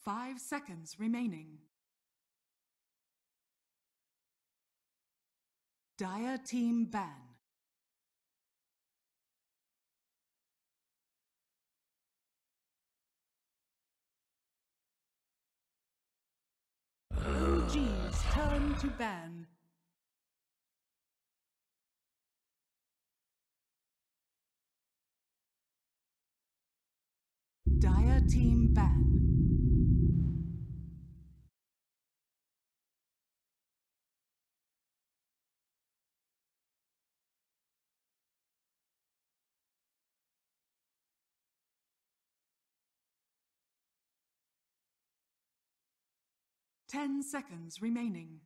5 seconds remaining. Dire team ban. OG's turn to ban. Dire team ban. Ten seconds remaining.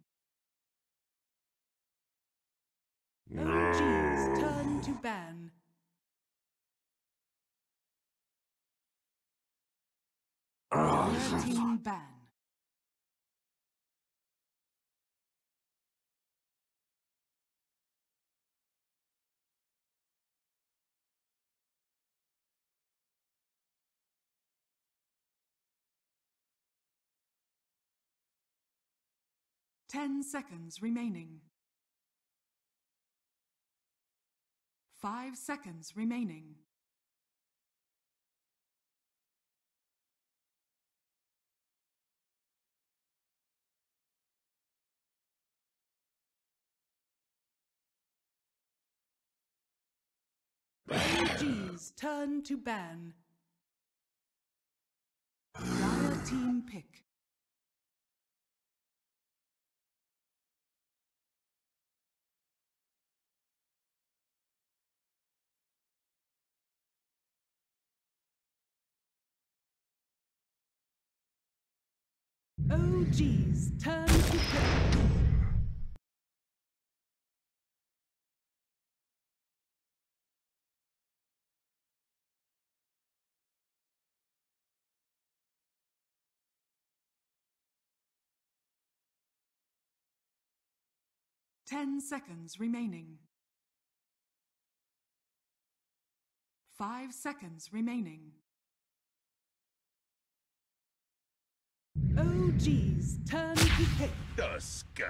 OG's turn to ban. Dire team ban. 10 seconds remaining. 5 seconds remaining. OG's turn to ban. Dire team pick. OG's turn to pick. Ten seconds remaining. 5 seconds remaining. OG's turn to pick. Dusk.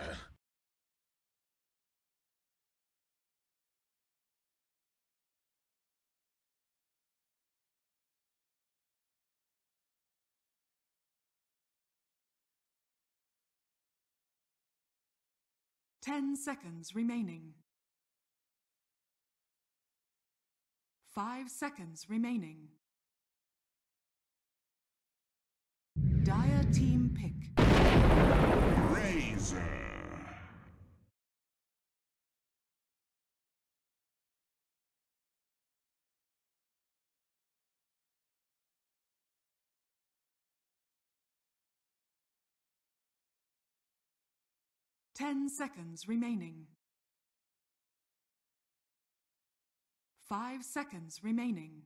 10 seconds remaining. 5 seconds remaining. Dire team pick. Razor. 10 seconds remaining. 5 seconds remaining.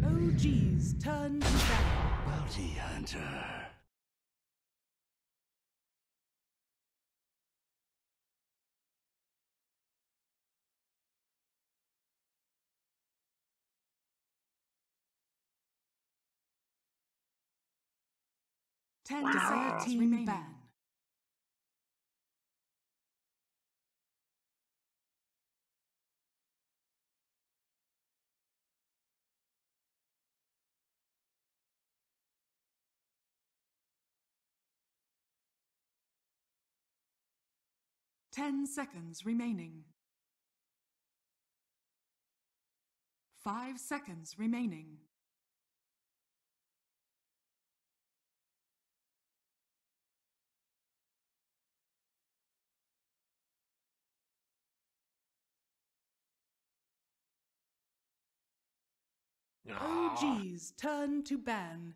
OG's turn to battle. Bounty Hunter. 10 seconds remaining. Ban. 10 seconds remaining. 5 seconds remaining. OG's turn to ban.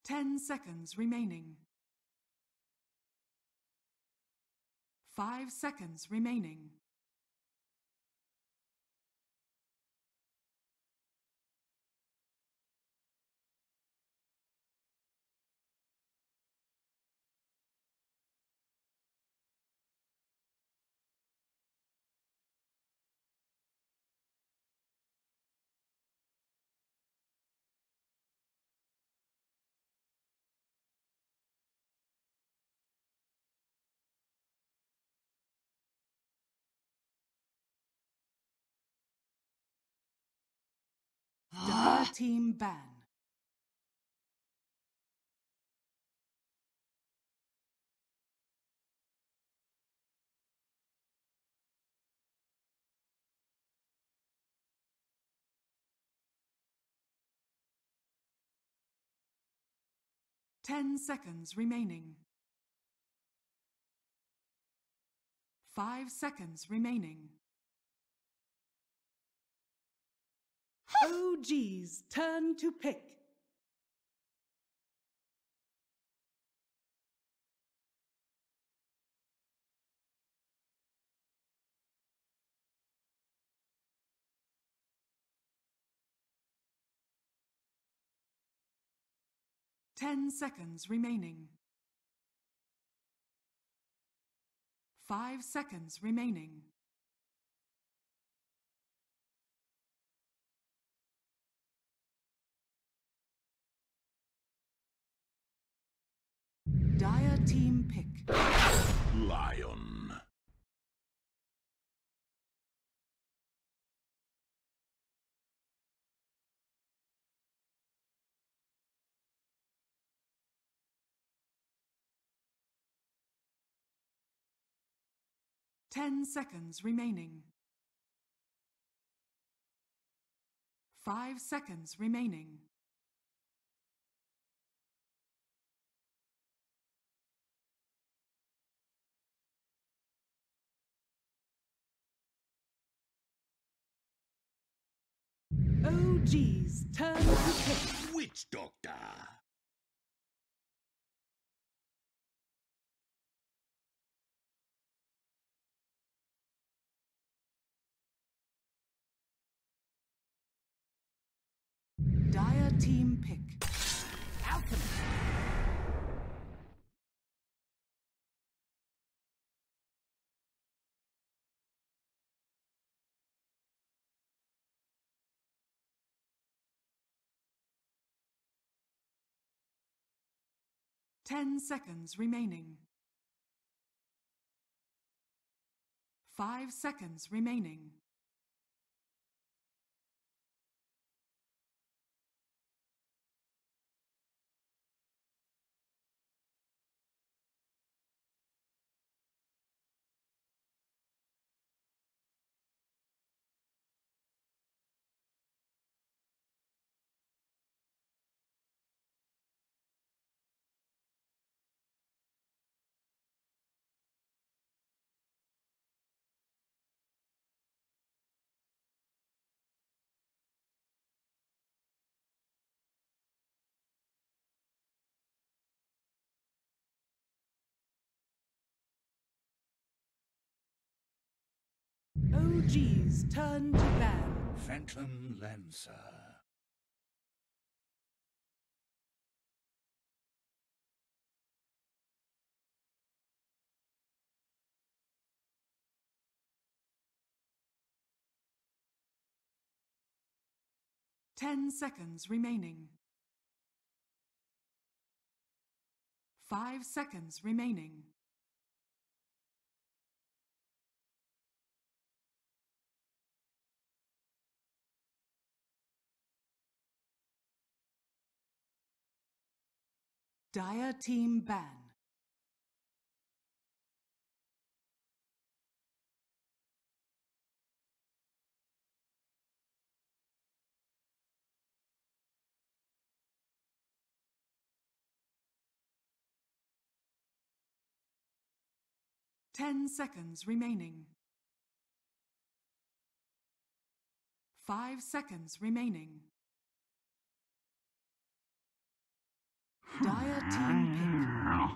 10 seconds remaining. 5 seconds remaining. Dire team ban. Ten seconds remaining. 5 seconds remaining. OG's turn to pick. Ten seconds remaining. 5 seconds remaining. Dire team pick. Lion. Ten seconds remaining. 5 seconds remaining. OG's turn to pick. Witch Doctor. Dire team pick. Alchemy. Ten seconds remaining. 5 seconds remaining. OG's turn to ban. Phantom Lancer. Ten seconds remaining. 5 seconds remaining. Dire team ban. Ten seconds remaining. 5 seconds remaining. Dire team pick.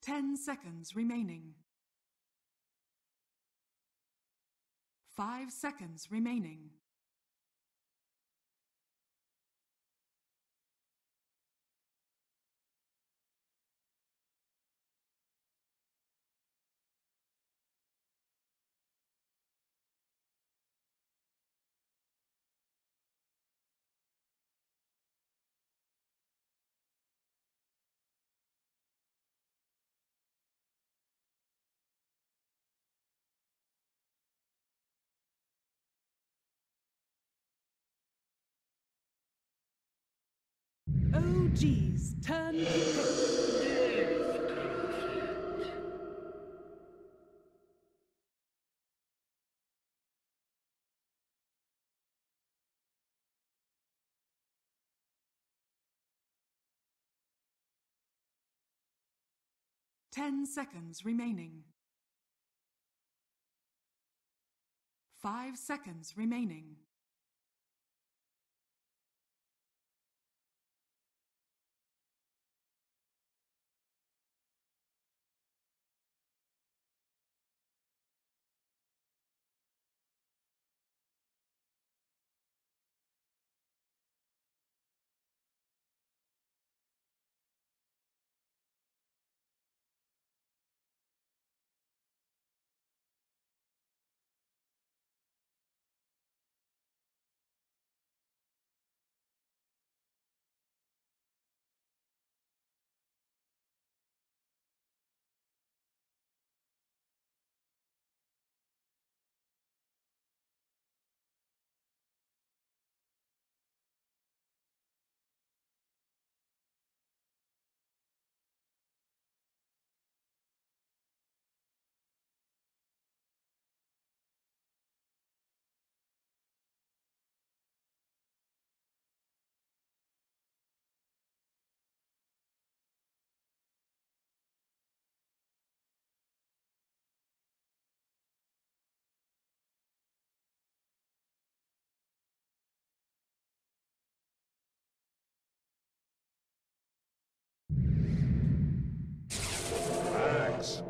10 seconds remaining. 5 seconds remaining. OG's turn to pick. 10 seconds remaining. 5 seconds remaining.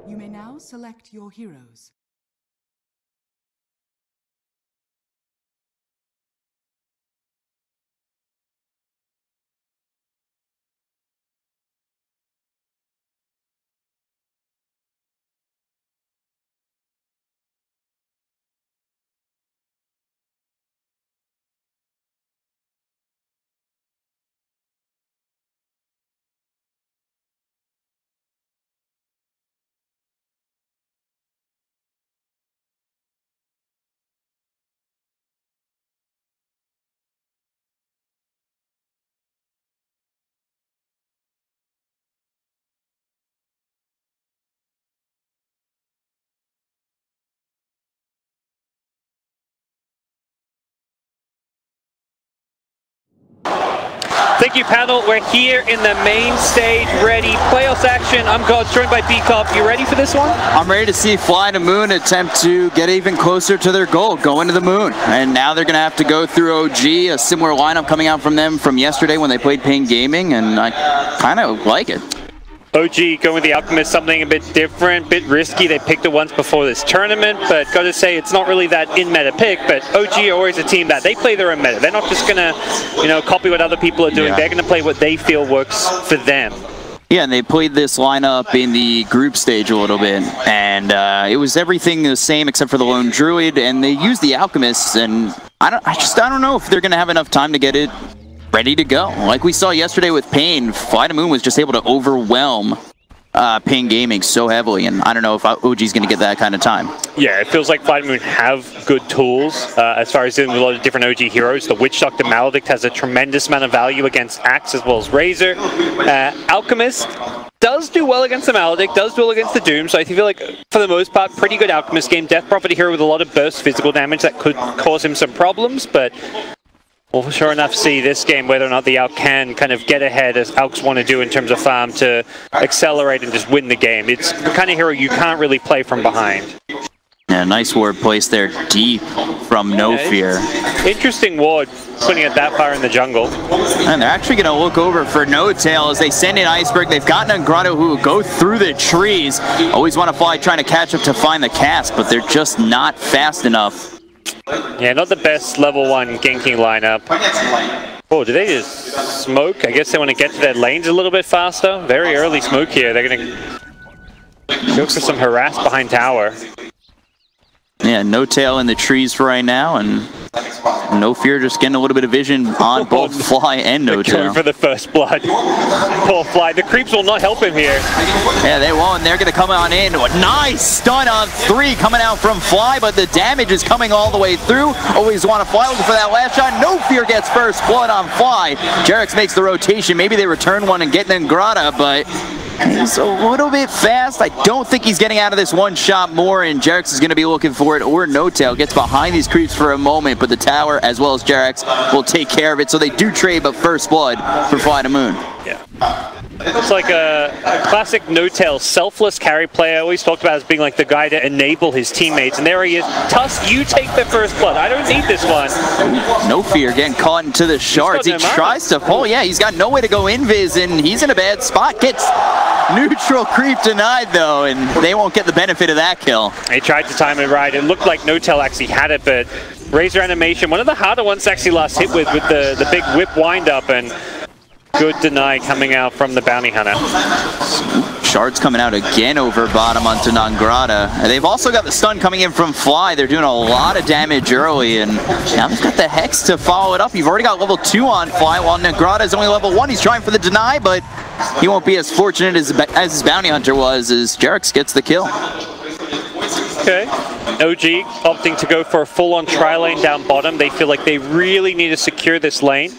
You may now select your heroes. Thank you, panel. We're here in the main stage, ready. Playoffs action. I'm Gods, joined by B-Cop. You ready for this one? I'm ready to see FlyToMoon attempt to get even closer to their goal, going to the moon. And now they're going to have to go through OG, a similar lineup coming out from them from yesterday when they played Pain Gaming, and I kind of like it. OG going with the Alchemist, something a bit different, bit risky. They picked it once before this tournament, but gotta say it's not really that in-meta pick. But OG are always a team that they play their own meta. They're not just gonna, copy what other people are doing. Yeah. They're gonna play what they feel works for them. Yeah, and they played this lineup in the group stage a little bit, and it was everything the same except for the lone druid, and they used the Alchemists, and I don't know if they're gonna have enough time to get it ready to go. Like we saw yesterday with Pain, FlyToMoon was just able to overwhelm Pain Gaming so heavily, and I don't know if OG's going to get that kind of time. Yeah, it feels like FlyToMoon have good tools as far as dealing with a lot of different OG heroes. The Witch Doctor Maledict has a tremendous amount of value against Axe as well as Razor. Alchemist does do well against the Maledict, does do well against the Doom, so I feel like, for the most part, pretty good Alchemist game. Death Prophet hero with a lot of burst physical damage that could cause him some problems, but We'll sure enough see this game whether or not the Alk can kind of get ahead as Alks want to do in terms of farm to accelerate and just win the game. It's the kind of hero you can't really play from behind. Yeah, nice ward placed there deep from No Fear. Interesting ward, putting it that far in the jungle. And they're actually going to look over for No Tail as they send in Iceberg. They've gotten a Grotto who will go through the trees. Always want to fly, trying to catch up to find the cast, but they're just not fast enough. Yeah, not the best level 1 ganking lineup. Oh, did they just smoke? I guess they want to get to their lanes a little bit faster. Very early smoke here. They're going to go for some harass behind tower. Yeah, No Tail in the trees for right now, and No Fear just getting a little bit of vision on both Fly and No Tail. Going for the first blood. Poor Fly. The creeps will not help him here. Yeah, they won't. They're going to come on in. Nice stun on 3 coming out from Fly, but the damage is coming all the way through. Always want to Fly, looking for that last shot. No Fear gets first blood on Fly. Jarex makes the rotation. Maybe they return one and get an Ingrata, but he's a little bit fast. I don't think he's getting out of this one shot more, and Jarex is going to be looking for it, or No Tail gets behind these creeps for a moment, but the tower, as well as Jarex, will take care of it. So they do trade, but first blood for FlyToMoon. Yeah. It's like a classic No Tail selfless carry player. Always talked about as being like the guy to enable his teammates. And there he is. Tusk, you take the first blood. I don't need this one. No Fear getting caught into the shards. He tries to pull. Yeah, he's got no way to go invis, and he's in a bad spot. Gets neutral creep denied, though, and they won't get the benefit of that kill. He tried to time it right. It looked like No Tail actually had it, but Razor animation, one of the harder ones to actually last hit with the big whip wind-up, and good deny coming out from the Bounty Hunter. Shards coming out again over bottom onto Nangrata. And they've also got the stun coming in from Fly. They're doing a lot of damage early, and now they've got the Hex to follow it up. You've already got level 2 on Fly, while Nangrata is only level 1. He's trying for the deny, but he won't be as fortunate as his Bounty Hunter was, as Jarex gets the kill. Okay. OG opting to go for a full-on tri-lane down bottom. They feel like they really need to secure this lane.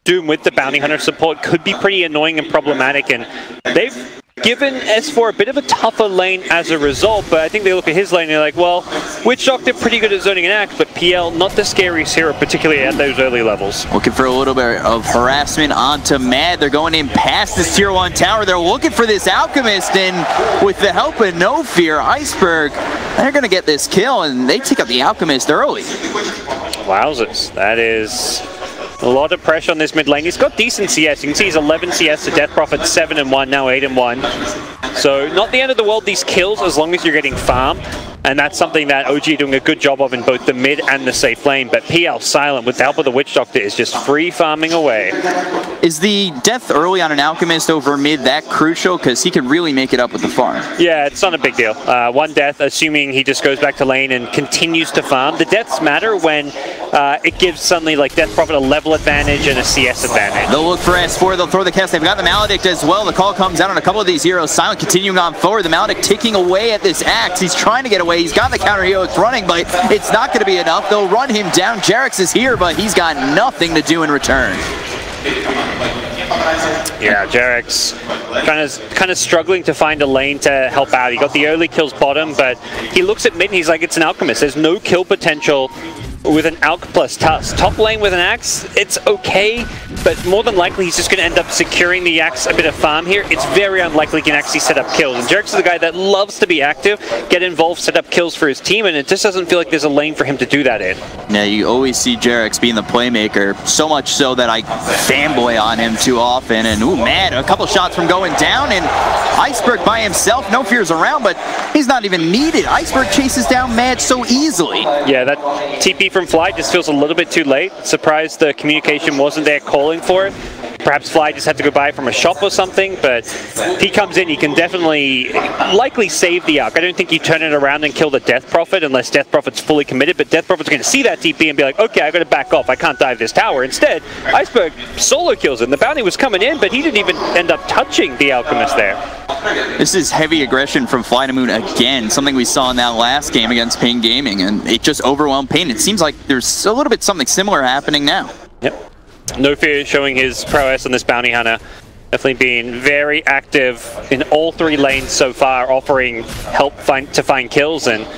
Doom with the Bounty Hunter support could be pretty annoying and problematic, and they've given S4 a bit of a tougher lane as a result, but I think they look at his lane and they're like, well, Witch Doctor pretty good at zoning an axe, but PL not the scariest hero, particularly at those early levels. Looking for a little bit of harassment onto Mad. They're going in past this tier 1 tower. They're looking for this Alchemist, and with the help of No Fear, Iceberg, they're going to get this kill, and they take out the Alchemist early. Wowzers. That is a lot of pressure on this mid lane. He's got decent CS. You can see he's 11 CS to Death Prophet, 7-1, now 8-1. So not the end of the world, these kills, as long as you're getting farm. And that's something that OG doing a good job of in both the mid and the safe lane. But PL silent with the help of the Witch Doctor is just free farming away. Is the death early on an Alchemist over mid that crucial? Because he could really make it up with the farm. Yeah, it's not a big deal. One death, assuming he just goes back to lane and continues to farm. The deaths matter when it gives suddenly like Death Prophet a level advantage and a CS advantage. They'll look for S4, they'll throw the cast. They've got the Maledict as well. The call comes out on a couple of these heroes. Silent continuing on forward. The Maledict ticking away at this axe. He's trying to get away. He's got the counter hero. It's running, but it's not going to be enough. They'll run him down. Jarex is here, but he's got nothing to do in return. Yeah, Jarex kind of struggling to find a lane to help out. He got the early kills bottom, but he looks at mid and he's like, it's an Alchemist. There's no kill potential with an Alch plus Tusk. Top lane with an axe, it's okay, but more than likely he's just going to end up securing the axe a bit of farm here. It's very unlikely he can actually set up kills. And Jarex is the guy that loves to be active, get involved, set up kills for his team, and it just doesn't feel like there's a lane for him to do that in. Yeah, you always see Jarex being the playmaker, so much so that I fanboy on him too often. And ooh, man, a couple shots from going down, and Iceberg by himself, No Fear's around, but he's not even needed. Iceberg chases down Mad so easily. Yeah, that TP from Fly just feels a little bit too late. Surprised the communication wasn't there calling for it. Perhaps Fly just had to go buy it from a shop or something, but if he comes in, he can definitely likely save the Arc. I don't think you turn it around and kill the Death Prophet unless Death Prophet's fully committed, but Death Prophet's going to see that TP and be like, okay, I got to back off. I can't dive this tower. Instead, Iceberg solo kills him. The bounty was coming in, but he didn't even end up touching the Alchemist there. This is heavy aggression from FlyToMoon again, something we saw in that last game against Pain Gaming, and it just overwhelmed Pain. It seems like there's a little bit something similar happening now. Yep. No Fear showing his prowess on this Bounty Hunter. Definitely being very active in all three lanes so far, offering help to find kills, and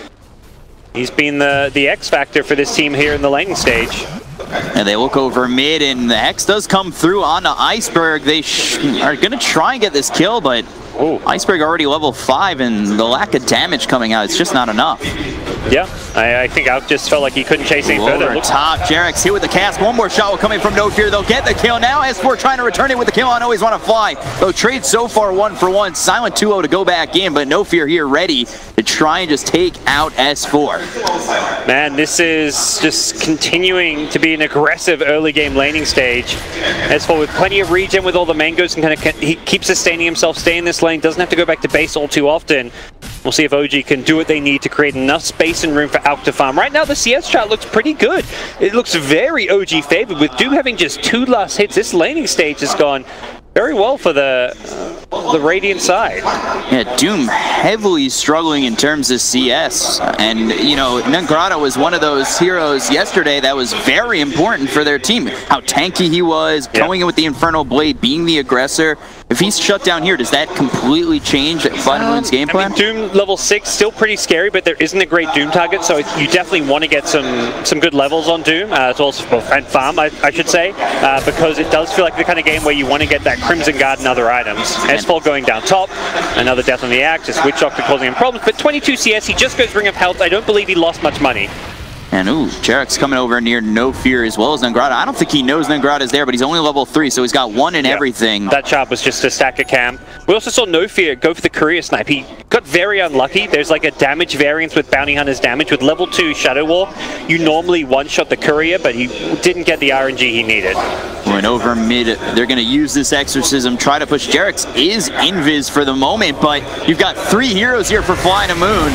he's been the X factor for this team here in the laning stage. And they look over mid, and the Hex does come through onto Iceberg. They are going to try and get this kill, but Iceberg already level 5, and the lack of damage coming out, it's just not enough. Yeah, I think Alk just felt like he couldn't chase any further. Over top, Jarek's hit with the cast. One more shot will come in from No Fear. They'll get the kill now. S4 trying to return it with the kill on Always Want to Fly. They'll trade so far 1-for-1. Silent 2-0 to go back in, but No Fear here ready to try and just take out S4. Man, this is just continuing to be an aggressive early game laning stage. S4 with plenty of regen with all the mangoes and he keeps sustaining himself, stay in this lane, doesn't have to go back to base all too often. We'll see if OG can do what they need to create enough space and room for Alk to farm. Right now, the CS chart looks pretty good. It looks very OG favored. With Doom having just 2 last hits, this laning stage has gone very well for the Radiant side. Yeah, Doom heavily struggling in terms of CS. And, you know, Nangrata was one of those heroes yesterday that was very important for their team. How tanky he was, going in with the Infernal Blade, being the aggressor. If he's shut down here, does that completely change FlyToMoon's game plan? I mean, Doom level 6, still pretty scary, but there isn't a great Doom target, so you definitely want to get some good levels on Doom, as well as and farm, I should say, because it does feel like the kind of game where you want to get that Crimson Guard and other items. S4 going down top, another death on the Axis, Witch Doctor causing him problems, but 22 CS, he just goes Ring of Health. I don't believe he lost much money. And Jarek's coming over near No Fear as well as Nangrata. I don't think he knows Nangrata is there, but he's only level 3, so he's got 1 in everything. That chop was just a stack of camp. We also saw No Fear go for the Courier Snipe. He got very unlucky. There's like a damage variance with Bounty Hunter's damage. With level 2 Shadow Wall, you normally one-shot the Courier, but he didn't get the RNG he needed. Going over mid, they're going to use this Exorcism, try to push. Jarek's is invis for the moment, but you've got 3 heroes here for FlyToMoon.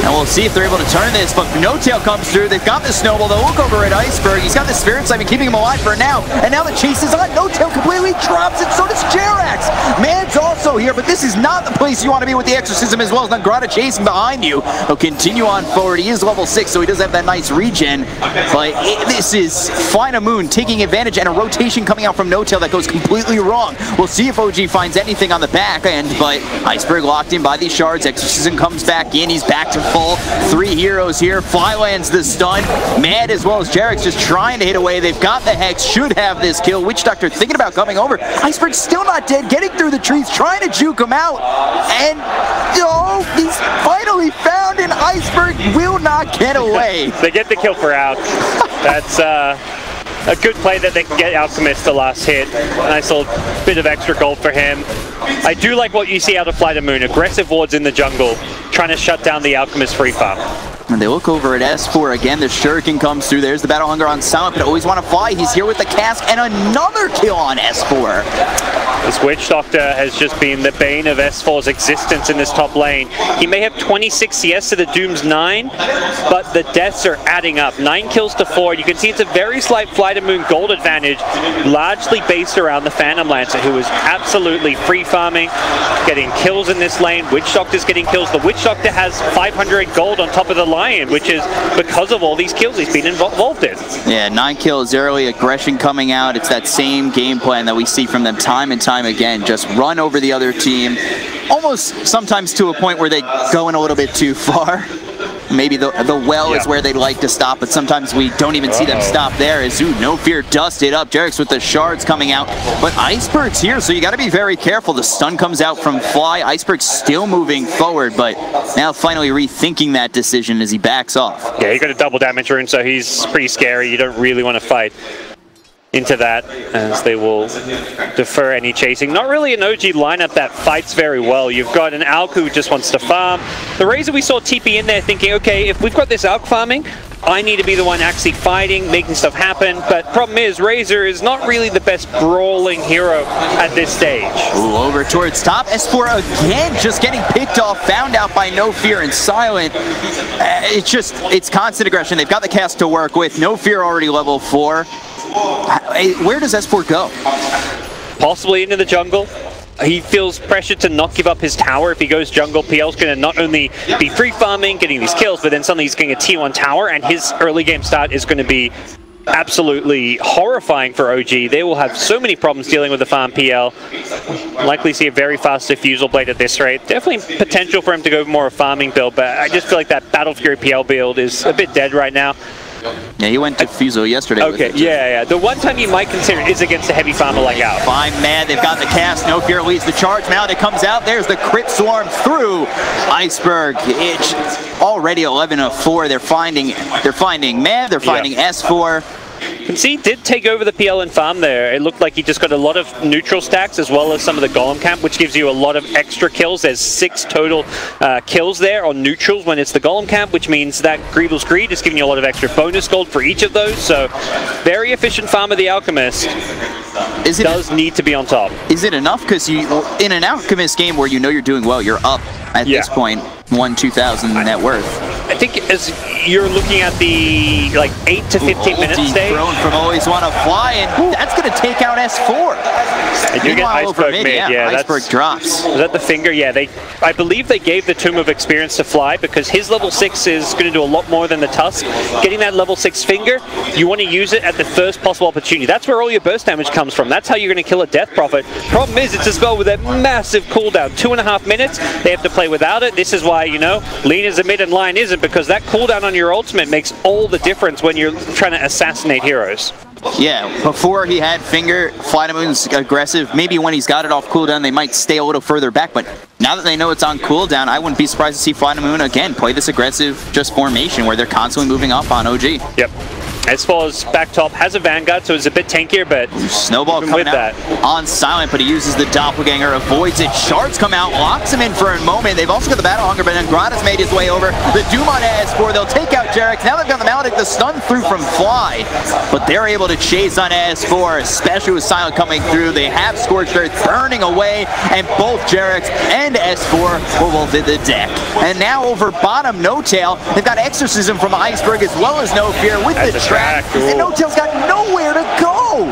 And we'll see if they're able to turn this, but No Tail comes through. They've got the Snowball. They'll look over at Iceberg. He's got the Spirit Siphon keeping him alive for now. And now the chase is on. No Tail completely drops it. So does Jerax. Man's also here, but this is not the place you want to be with the Exorcism, as well as Nangrata chasing behind you. He'll continue on forward. He is level 6, so he does have that nice regen. But this is FlyToMoon taking advantage, and a rotation coming out from No Tail that goes completely wrong. We'll see if OG finds anything on the back end, but Iceberg locked in by these shards. Exorcism comes back in. He's back to full. 3 heroes here. Fly lands the stun. Mad as well as Jarek's just trying to hit away. They've got the Hex. Should have this kill. Witch Doctor thinking about coming over. Iceberg's still not dead. Getting through the trees. Trying to juke him out. And he's finally found, and Iceberg will not get away. They get the kill for Alk. That's a good play that they can get Alchemist the last hit. Nice little bit of extra gold for him. I do like what you see out of FlyToMoon. Aggressive wards in the jungle, trying to shut down the Alchemist free farm. And they look over at S4 again. The Shuriken comes through. There's the Battle Hunger on Silent, but Always Want to Fly. He's here with the cask, and another kill on S4. This Witch Doctor has just been the bane of S4's existence in this top lane. He may have 26 CS to the Doom's 9, but the deaths are adding up. 9 kills to 4. You can see it's a very slight FlyToMoon gold advantage, largely based around the Phantom Lancer, who is absolutely free farming, getting kills in this lane. Witch Doctor's getting kills. The Witch Doctor has 500 gold on top of the Lion, which is because of all these kills he's been involved in. Yeah, 9 kills early, aggression coming out. It's that same game plan that we see from them time and time again. Just run over the other team, almost sometimes to a point where they go in a little bit too far. Maybe the well is where they'd like to stop, but sometimes we don't even see them stop there. As No Fear dusted up. Jarek's with the shards coming out, but Iceberg's here, so you got to be very careful. The stun comes out from Fly. Iceberg's still moving forward, but now finally rethinking that decision as he backs off. Yeah, he got a double damage rune, so he's pretty scary. You don't really want to fight into that, as they will defer any chasing. Not really an OG lineup that fights very well. You've got an Alk who just wants to farm. The Razor, we saw TP in there thinking, okay, if we've got this Alk farming, I need to be the one actually fighting, making stuff happen. But problem is, Razor is not really the best brawling hero at this stage. Ooh, over towards top. S4 again just getting picked off, found out by No Fear and Silent. It's constant aggression. They've got the cast to work with. No Fear already level 4. Where does S4 go? Possibly into the jungle. He feels pressured to not give up his tower. If he goes jungle, PL's going to not only be free farming, getting these kills, but then suddenly he's getting a T1 tower, and his early game start is going to be absolutely horrifying for OG. They will have so many problems dealing with the farm PL. Likely see a very fast Diffusal Blade at this rate. Definitely potential for him to go more a farming build, but I just feel like that Battle Fury PL build is a bit dead right now. Yeah, he went to Fuso yesterday. Okay, yeah. The one time you might consider is against a heavy farmer like Al. Fine, man. They've got the cast. No Fear leads the charge. Now that comes out. There's the crit swarm through Iceberg. It's already 11 of 4. They're finding Mad. They're finding S4. Concede did take over the PL and farm there. It looked like he just got a lot of neutral stacks as well as some of the golem camp, which gives you a lot of extra kills. There's 6 total kills there on neutrals when it's the golem camp, which means that Greevil's Greed is giving you a lot of extra bonus gold for each of those. So very efficient farm of the Alchemist. Does need to be on top. Is it enough? Because in an Alchemist game where you know you're doing well, you're up at this point 2,000 net worth. I think as you're looking at the 8 to 15 minute stage. Thrown from Always Wanna Fly, and that's going to take out S4. They do get Iceberg mid. Yeah, Iceberg drops. Was that the finger? Yeah, I believe they gave the Tomb of Experience to Fly because his level 6 is going to do a lot more than the Tusk. Getting that level 6 finger, you want to use it at the first possible opportunity. That's where all your burst damage comes from. That's how you're going to kill a Death Prophet. Problem is, it's a spell with a massive cooldown. 2.5 minutes. They have to play without it. This is why, Lean is a mid and Lion isn't, because that cooldown on your ultimate makes all the difference when you're trying to assassinate heroes. Yeah, before he had finger, FlyToMoon's aggressive. Maybe when he's got it off cooldown, they might stay a little further back, but now that they know it's on cooldown, I wouldn't be surprised to see FlyToMoon again play this aggressive formation where they're constantly moving up on OG. Yep. As far as back top has a Vanguard, so it's a bit tankier, but Snowball coming with out that on silent, but he uses the Doppelganger, avoids it. Shards come out, locks him in for a moment. They've also got the Battle Hunger, but then Grana's made his way over. The Doom on AS4, they'll take out Jarex. Now they've got the Maledict, the stun through from Fly, but they're able to chase on AS4, especially with silent coming through. They have Scorched Earth burning away, and both Jarex and S4 will hit the deck. And now over bottom, No Tail, they've got Exorcism from Iceberg as well as No Fear with the track. And No Tail's got nowhere to go.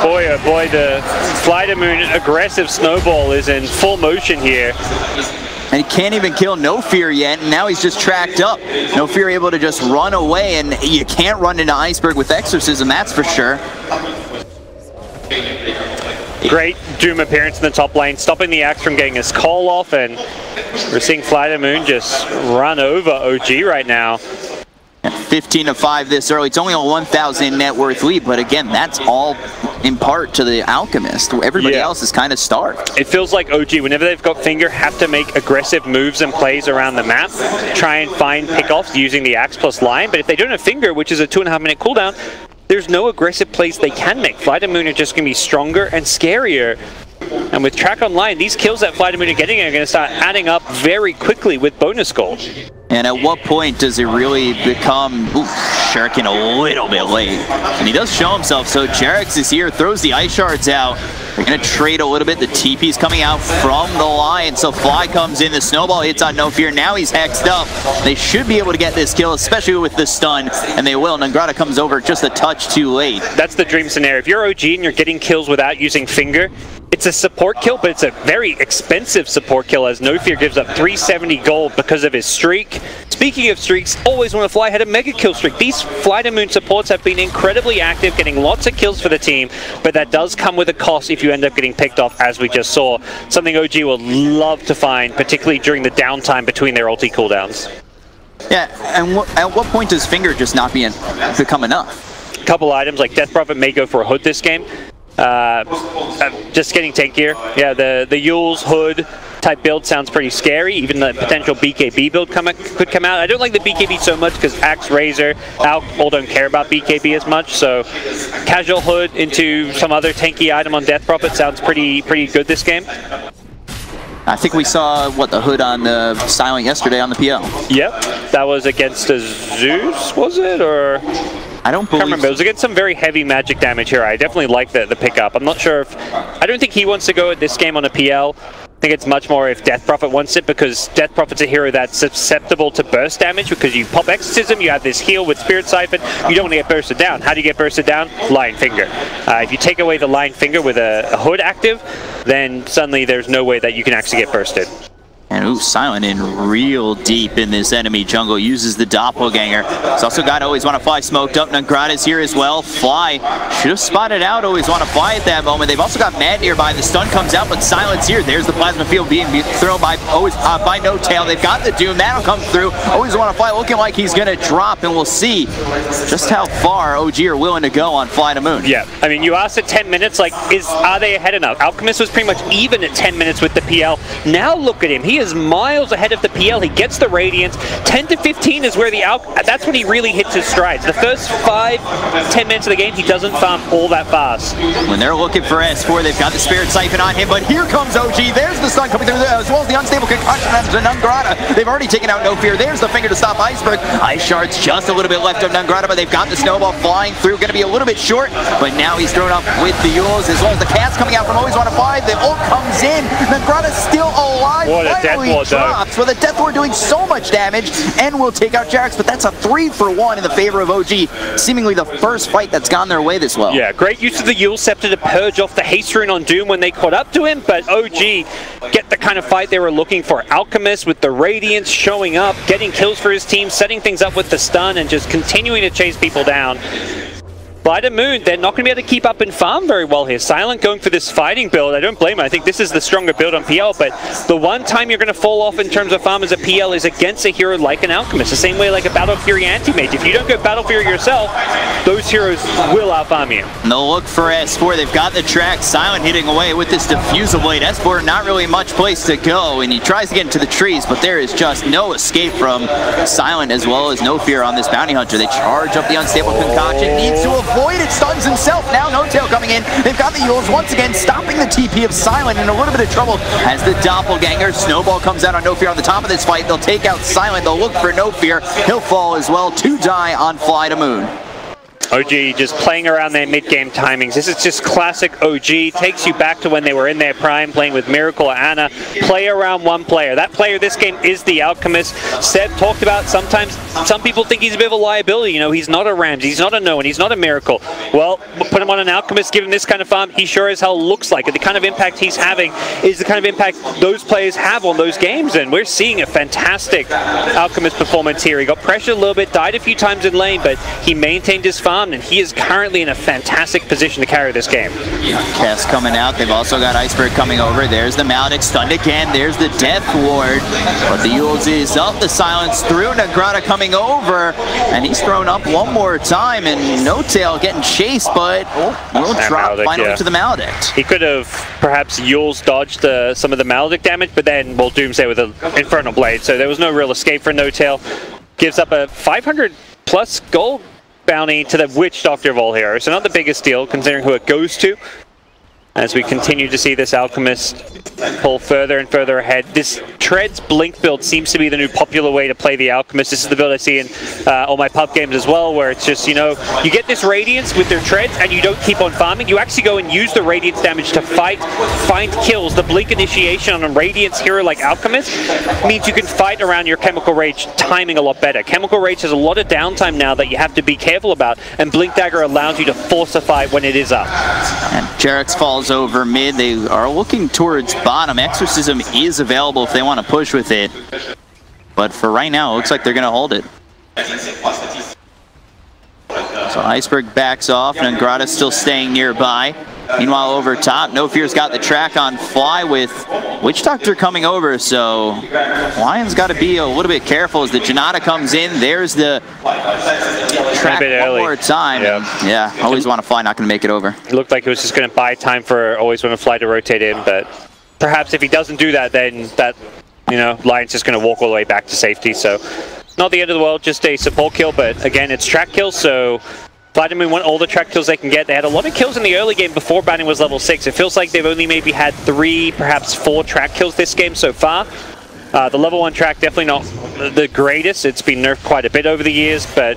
Boy, oh boy, the FlyToMoon aggressive snowball is in full motion here. And he can't even kill No Fear yet, and now he's just tracked up. No Fear able to just run away, and you can't run into Iceberg with Exorcism, that's for sure. Great Doom appearance in the top lane, stopping the Axe from getting his call off, and we're seeing FlyToMoon just run over OG right now. 15 to 5 this early. It's only a 1,000 net worth lead, but again, that's all in part to the Alchemist. Everybody else is kind of starved. It feels like OG, whenever they've got finger, have to make aggressive moves and plays around the map, try and find pickoffs using the Axe plus Lion. But if they don't have finger, which is a 2.5 minute cooldown, there's no aggressive plays they can make. FlyToMoon are just going to be stronger and scarier. And with track online, these kills that FlyToMoon are getting are going to start adding up very quickly with bonus gold. And at what point does it really become Shuriken a little bit late? And he does show himself, so Jarex is here, throws the Ice Shards out. They're going to trade a little bit. The TP's coming out from the Lion, so Fly comes in. The Snowball hits on No Fear. Now he's hexed up. They should be able to get this kill, especially with the stun, and they will. Nangrata comes over just a touch too late. That's the dream scenario. If you're OG and you're getting kills without using finger, it's a support kill, but it's a very expensive support kill as No Fear gives up 370 gold because of his streak. Speaking of streaks, Always Wanna Fly had a mega kill streak. These FlyToMoon supports have been incredibly active, getting lots of kills for the team, but that does come with a cost if you end up getting picked off, as we just saw. Something OG will love to find, particularly during the downtime between their ulti cooldowns. Yeah, and at what point does finger just not become enough? A couple items like Death Prophet may go for a hood this game. Just getting tankier. Yeah, the Yule's hood type build sounds pretty scary. Even the potential BKB build could come out. I don't like the BKB so much because Axe, Razor, all don't care about BKB as much. So casual hood into some other tanky item on Death Prophet sounds pretty good this game. I think we saw, the hood on the Silent yesterday on the PL. Yep, that was against a Zeus, was it? Or I don't believe. Can't remember. It was against some very heavy magic damage here. I definitely like the pickup. I'm not sure if... I don't think he wants to go at this game on a PL. I think it's much more if Death Prophet wants it, because Death Prophet's a hero that's susceptible to burst damage, because you pop Exorcism, you have this heal with Spirit Siphon, you don't want to get bursted down. How do you get bursted down? Lion Finger. If you take away the Lion Finger with a hood active, then suddenly there's no way that you can actually get bursted. And ooh, Silent in real deep in this enemy jungle, uses the doppelganger. He's also got Always Wanna Fly smoked up. Nagrada's here as well. Fly should have spotted out Always Wanna Fly at that moment. They've also got Mad nearby. The stun comes out, but Silent's here. There's the plasma field being thrown by No Tail. They've got the Doom. That'll come through. Always Wanna Fly looking like he's gonna drop, and we'll see just how far OG are willing to go on FlyToMoon. Yeah, I mean, you asked at 10 minutes, like, are they ahead enough? Alchemist was pretty much even at 10 minutes with the PL. Now look at him. He is miles ahead of the PL. He gets the Radiance. 10 to 15 is where that's when he really hits his strides. The first 5-10 minutes of the game, he doesn't farm all that fast. When they're looking for S4, they've got the Spirit Siphon on him, but here comes OG. There's the stun coming through, as well as the unstable concussion onto Nagrada. They've already taken out No Fear. There's the finger to stop Iceberg. Ice Shard's just a little bit left of Nagrada, but they've got the snowball flying through. Going to be a little bit short, but now he's thrown up with the Yules, as well as the cast coming out from Always Wanna Fly. The ult comes in. Nagrada's still alive. What a Death Ward, drops with a Death Ward doing so much damage, and will take out Jax, but that's a 3-for-1 in the favor of OG. Seemingly the first fight that's gone their way this well. Yeah, great use of the Yule Scepter to purge off the haste rune on Doom when they caught up to him, but OG get the kind of fight they were looking for. Alchemist with the Radiance showing up, getting kills for his team, setting things up with the stun, and just continuing to chase people down. FlyToMoon, they're not going to be able to keep up and farm very well here. Silent going for this fighting build. I don't blame him. I think this is the stronger build on PL, but the one time you're going to fall off in terms of farm as a PL is against a hero like an Alchemist. The same way like a Battle Fury anti-mage. If you don't go Battle Fury yourself, those heroes will out-farm you. No look for S4. They've got the track. Silent hitting away with this Diffusal Blade. S4 not really much place to go, and he tries to get into the trees, but there is just no escape from Silent, as well as No Fear on this Bounty Hunter. They charge up the Unstable Concoction. Needs to avoid it. Stuns himself. Now No Tail coming in. They've got the Yules once again stopping the TP of Silent, in a little bit of trouble as the Doppelganger. Snowball comes out on No Fear on the top of this fight. They'll take out Silent. They'll look for No Fear. He'll fall as well to die on FlyToMoon. OG just playing around their mid-game timings. This is just classic OG. Takes you back to when they were in their prime, playing with Miracle or Ana. Play around one player. That player this game is the Alchemist. Seb talked about sometimes some people think he's a bit of a liability. You know, he's not a Ramsey, he's not a Noah, he's not a Miracle. Well, put him on an Alchemist, give him this kind of farm, he sure as hell looks like it. The kind of impact he's having is the kind of impact those players have on those games, and we're seeing a fantastic Alchemist performance here. He got pressured a little bit, died a few times in lane, but he maintained his farm, and he is currently in a fantastic position to carry this game. Kess coming out. They've also got Iceberg coming over. There's the Maledic stunned again. There's the Death Ward. But the Yules is up. The Silence through. Nagrada coming over. And he's thrown up one more time. And No Tail getting chased, but will drop Maledic, finally yeah, to the Maledict. He could have perhaps Yules dodged some of the Maledic damage, but then will Doomsday with an Infernal Blade. So there was no real escape for No Tail. Gives up a 500+ gold bounty to the Witch Doctor of all heroes. So not the biggest deal considering who it goes to. As we continue to see this Alchemist pull further and further ahead. This Treads Blink build seems to be the new popular way to play the Alchemist. This is the build I see in all my pub games as well, where it's just, you know, you get this Radiance with their Treads and you don't keep on farming. You actually go and use the Radiance damage to fight, find kills. The Blink initiation on a Radiance hero like Alchemist means you can fight around your Chemical Rage timing a lot better. Chemical Rage has a lot of downtime now that you have to be careful about, and Blink Dagger allows you to force a fight when it is up. And Jarex falls over mid. They are looking towards bottom. Exorcism is available if they want to push with it, but for right now it looks like they're going to hold it. So Iceberg backs off and Nagrada's still staying nearby. Meanwhile over top, No Fear's got the track on Fly with Witch Doctor coming over, so Lion's got to be a little bit careful as the Janata comes in. There's the track one more time. Yeah, Always Wanna Fly not going to make it over. It looked like it was just going to buy time for Always Wanna Fly to rotate in, but perhaps if he doesn't do that, then that, you know, Lion's just going to walk all the way back to safety. So not the end of the world, just a support kill, but again, it's track kills, so FlyToMoon want all the track kills they can get. They had a lot of kills in the early game before Banning was level 6. It feels like they've only maybe had 3, perhaps 4 track kills this game so far. The level 1 track definitely not the greatest. It's been nerfed quite a bit over the years, but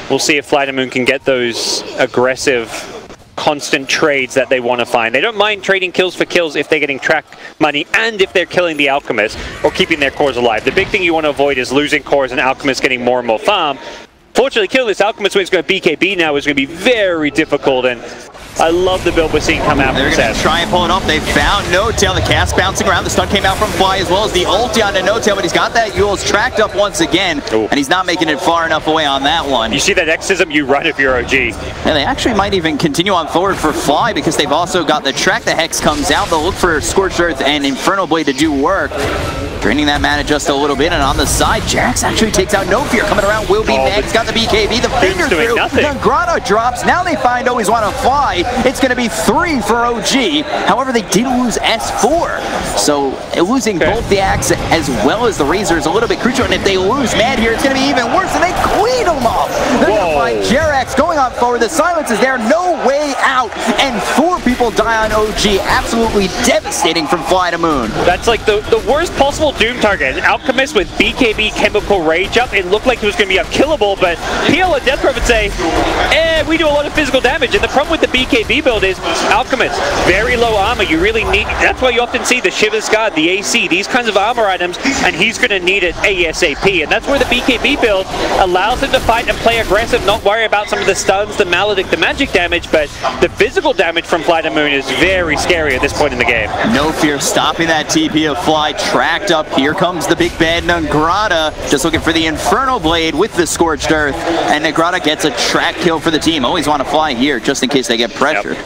we'll see if FlyToMoon can get those aggressive, constant trades that they want to find. They don't mind trading kills for kills if they're getting track money and if they're killing the Alchemist or keeping their cores alive. The big thing you want to avoid is losing cores and Alchemist getting more and more farm. Fortunately, killing this Alchemist when it's going to BKB now is going to be very difficult, and I love the build we're seeing come out. They're going to try and pull it off. They found No-Tail. The cast bouncing around. The stun came out from Fly as well as the ulti onto No-Tail, but he's got that Yule's tracked up once again, and he's not making it far enough away on that one. You see that Exism, you run if you're OG. And they actually might even continue on forward for Fly because they've also got the track. The Hex comes out. They'll look for Scorched Earth and Infernal Blade to do work. Draining that mana just a little bit, and on the side, Jax actually takes out No Fear. Coming around will be Meg. He's got the BKB, the finger through. Grotto drops. Now they find Always Want to Fly. It's going to be 3 for OG. However, they did lose S4. So losing both the Axe as well as the Razor is a little bit crucial. And if they lose Mad here, it's going to be even worse. And they clean them off. They're going to find Jerax going on forward. The silence is there. No way out. And 4 people die on OG. Absolutely devastating from FlyToMoon. That's like the worst possible Doom target. An Alchemist with BKB Chemical Rage up. It looked like it was going to be unkillable, but PL and Death Prophet say, we do a lot of physical damage. And the problem with the BKB build is Alchemist, very low armor. You really need, that's why you often see the Shiver's Guard, the AC, these kinds of armor items, and he's going to need it ASAP. And that's where the BKB build allows him to fight and play aggressive, not worry about some of the stuns, the Maledict, the magic damage, but the physical damage from FlyToMoon is very scary at this point in the game. No Fear stopping that TP of Fly, tracked up. Here comes the big bad Nagrata, just looking for the Infernal Blade with the Scorched Earth, and Nagrata gets a track kill for the team. Always Want to Fly here, just in case they get pressured.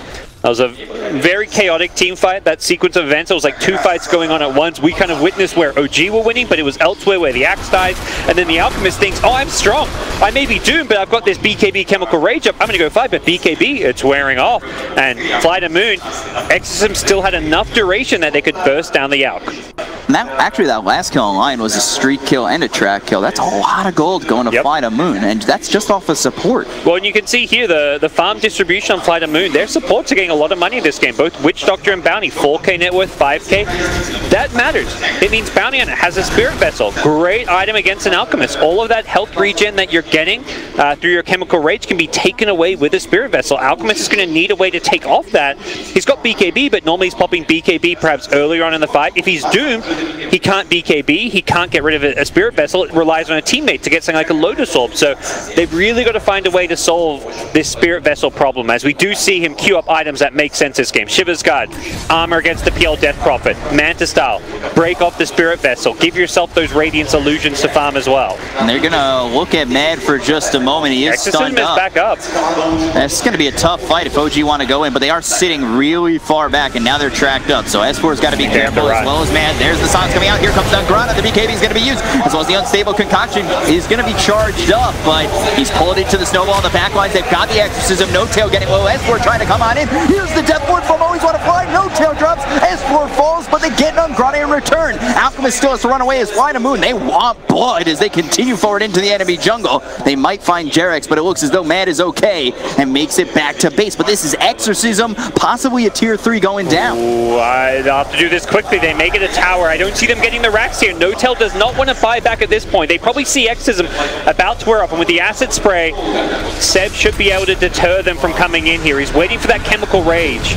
That was a very chaotic team fight, that sequence of events. It was like 2 fights going on at once. We kind of witnessed where OG were winning, but it was elsewhere where the Axe dies. And then the Alchemist thinks, oh, I'm strong. I may be doomed, but I've got this BKB Chemical Rage up. I'm going to go fight, but BKB, it's wearing off. And FlyToMoon, Exorcism still had enough duration that they could burst down the Alch. And that last kill online was a streak kill and a track kill. That's a lot of gold going to FlyToMoon, and that's just off of support. Well, and you can see here the farm distribution on FlyToMoon. Their supports are getting a lot of money this game. Both Witch Doctor and Bounty, 4K net worth, 5K. That matters. It means Bounty on it has a Spirit Vessel. Great item against an Alchemist. All of that health regen that you're getting through your Chemical Rage can be taken away with a Spirit Vessel. Alchemist is going to need a way to take off that. He's got BKB, but normally he's popping BKB perhaps earlier on in the fight. If he's doomed, he can't BKB, he can't get rid of a Spirit Vessel. It relies on a teammate to get something like a Lotus Orb. So they've really got to find a way to solve this Spirit Vessel problem, as we do see him queue up items that make sense this game. Shiver's Guard, armor against the PL Death Prophet, Manta Style, break off the Spirit Vessel, give yourself those Radiance Illusions to farm as well. And they're going to look at Mad for just a moment. He is stunned up. Back up. That's going to be a tough fight if OG want to go in, but they are sitting really far back, and now they're tracked up. So S4's got to be careful as well as Mad. There's the silence coming out. Here comes Nagrata. The BKB is going to be used, as well as the Unstable Concoction is going to be charged up, but he's pulled into the Snowball on the back lines. They've got the Exorcism. No-Tail getting low. S4 trying to come on in. Here's the Death Ward from Always Want to Fly. No-Tail drops. S4 falls, but they get Nagrata in return. Alchemist still has to run away as FlyToMoon. They want blood as they continue forward into the enemy jungle. They might find Jerax, but it looks as though Mad is okay and makes it back to base. But this is Exorcism, possibly a tier 3 going down. Ooh, I'll have to do this quickly. They make it a tower. I don't see them getting the racks here. No-Tail does not want to buy back at this point. They probably see Exorcism about to wear up, and with the Acid Spray, Seb should be able to deter them from coming in here. He's waiting for that Chemical Rage.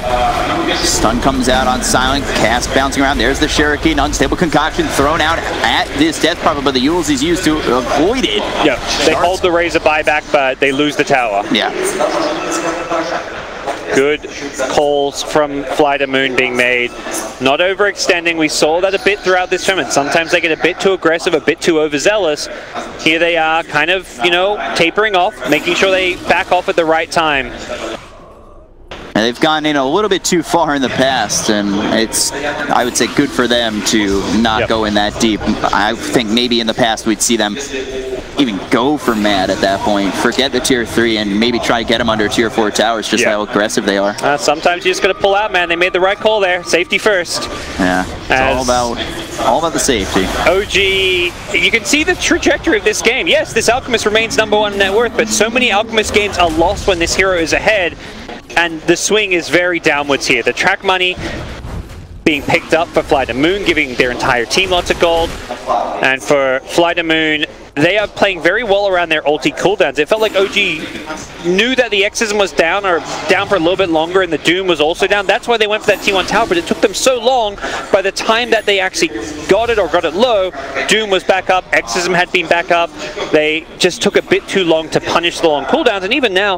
Stun comes out on Silent, cast bouncing around. There's the Shuriken, Unstable Concoction thrown out at this Death Prophet, but the Yules is used to avoid it. Yeah, they hold the Razor buyback, but they lose the tower. Yeah. Good calls from FlyToMoon being made. Not overextending. We saw that a bit throughout this tournament. Sometimes they get a bit too aggressive, a bit too overzealous. Here they are kind of, tapering off, making sure they back off at the right time. And they've gone in a little bit too far in the past, and it's, I would say, good for them to not go in that deep. I think maybe in the past we'd see them even go for Mad at that point. Forget the tier 3 and maybe try to get them under tier 4 towers, just how aggressive they are. Sometimes you just got to pull out, man. They made the right call there. Safety first. Yeah, it's all about the safety. OG, you can see the trajectory of this game. Yes, this Alchemist remains #1 in net worth, but so many Alchemist games are lost when this hero is ahead. And the swing is very downwards here. The track money being picked up for FlyToMoon, giving their entire team lots of gold. And for FlyToMoon, they are playing very well around their ulti cooldowns. It felt like OG knew that the Exorcism was down, or down for a little bit longer, and the Doom was also down. That's why they went for that T1 tower, but it took them so long. By the time that they actually got it or got it low, Doom was back up, Exorcism had been back up. They just took a bit too long to punish the long cooldowns, and even now,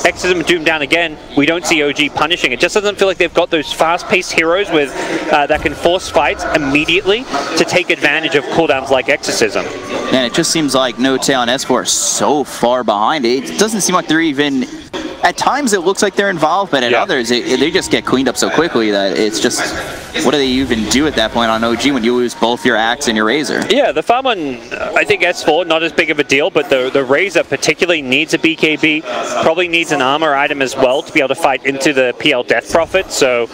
Exorcism and Doom down again, we don't see OG punishing. It just doesn't feel like they've got those fast-paced heroes with that can force fights immediately to take advantage of cooldowns like Exorcism. And it just seems like No-Tail and S4 are so far behind. It doesn't seem like they're even... At times it looks like they're involved, but at others they just get cleaned up so quickly that it's just... What do they even do at that point on OG when you lose both your Axe and your Razor? Yeah, the farm on, I think S4, not as big of a deal, but the Razor particularly needs a BKB, probably needs an armor item as well to be able to fight into the PL Death Prophet, so...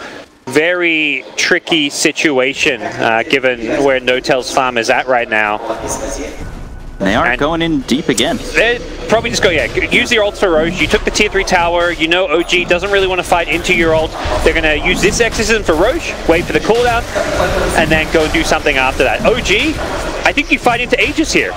Very tricky situation, given where No-Tail's farm is at right now. They aren't going in deep again. They'd probably just go, use your ult for Roche. You took the tier 3 tower. You know OG doesn't really want to fight into your ult. They're going to use this Exorcism for Roche, wait for the cooldown, and then go and do something after that. OG, I think you fight into Aegis here.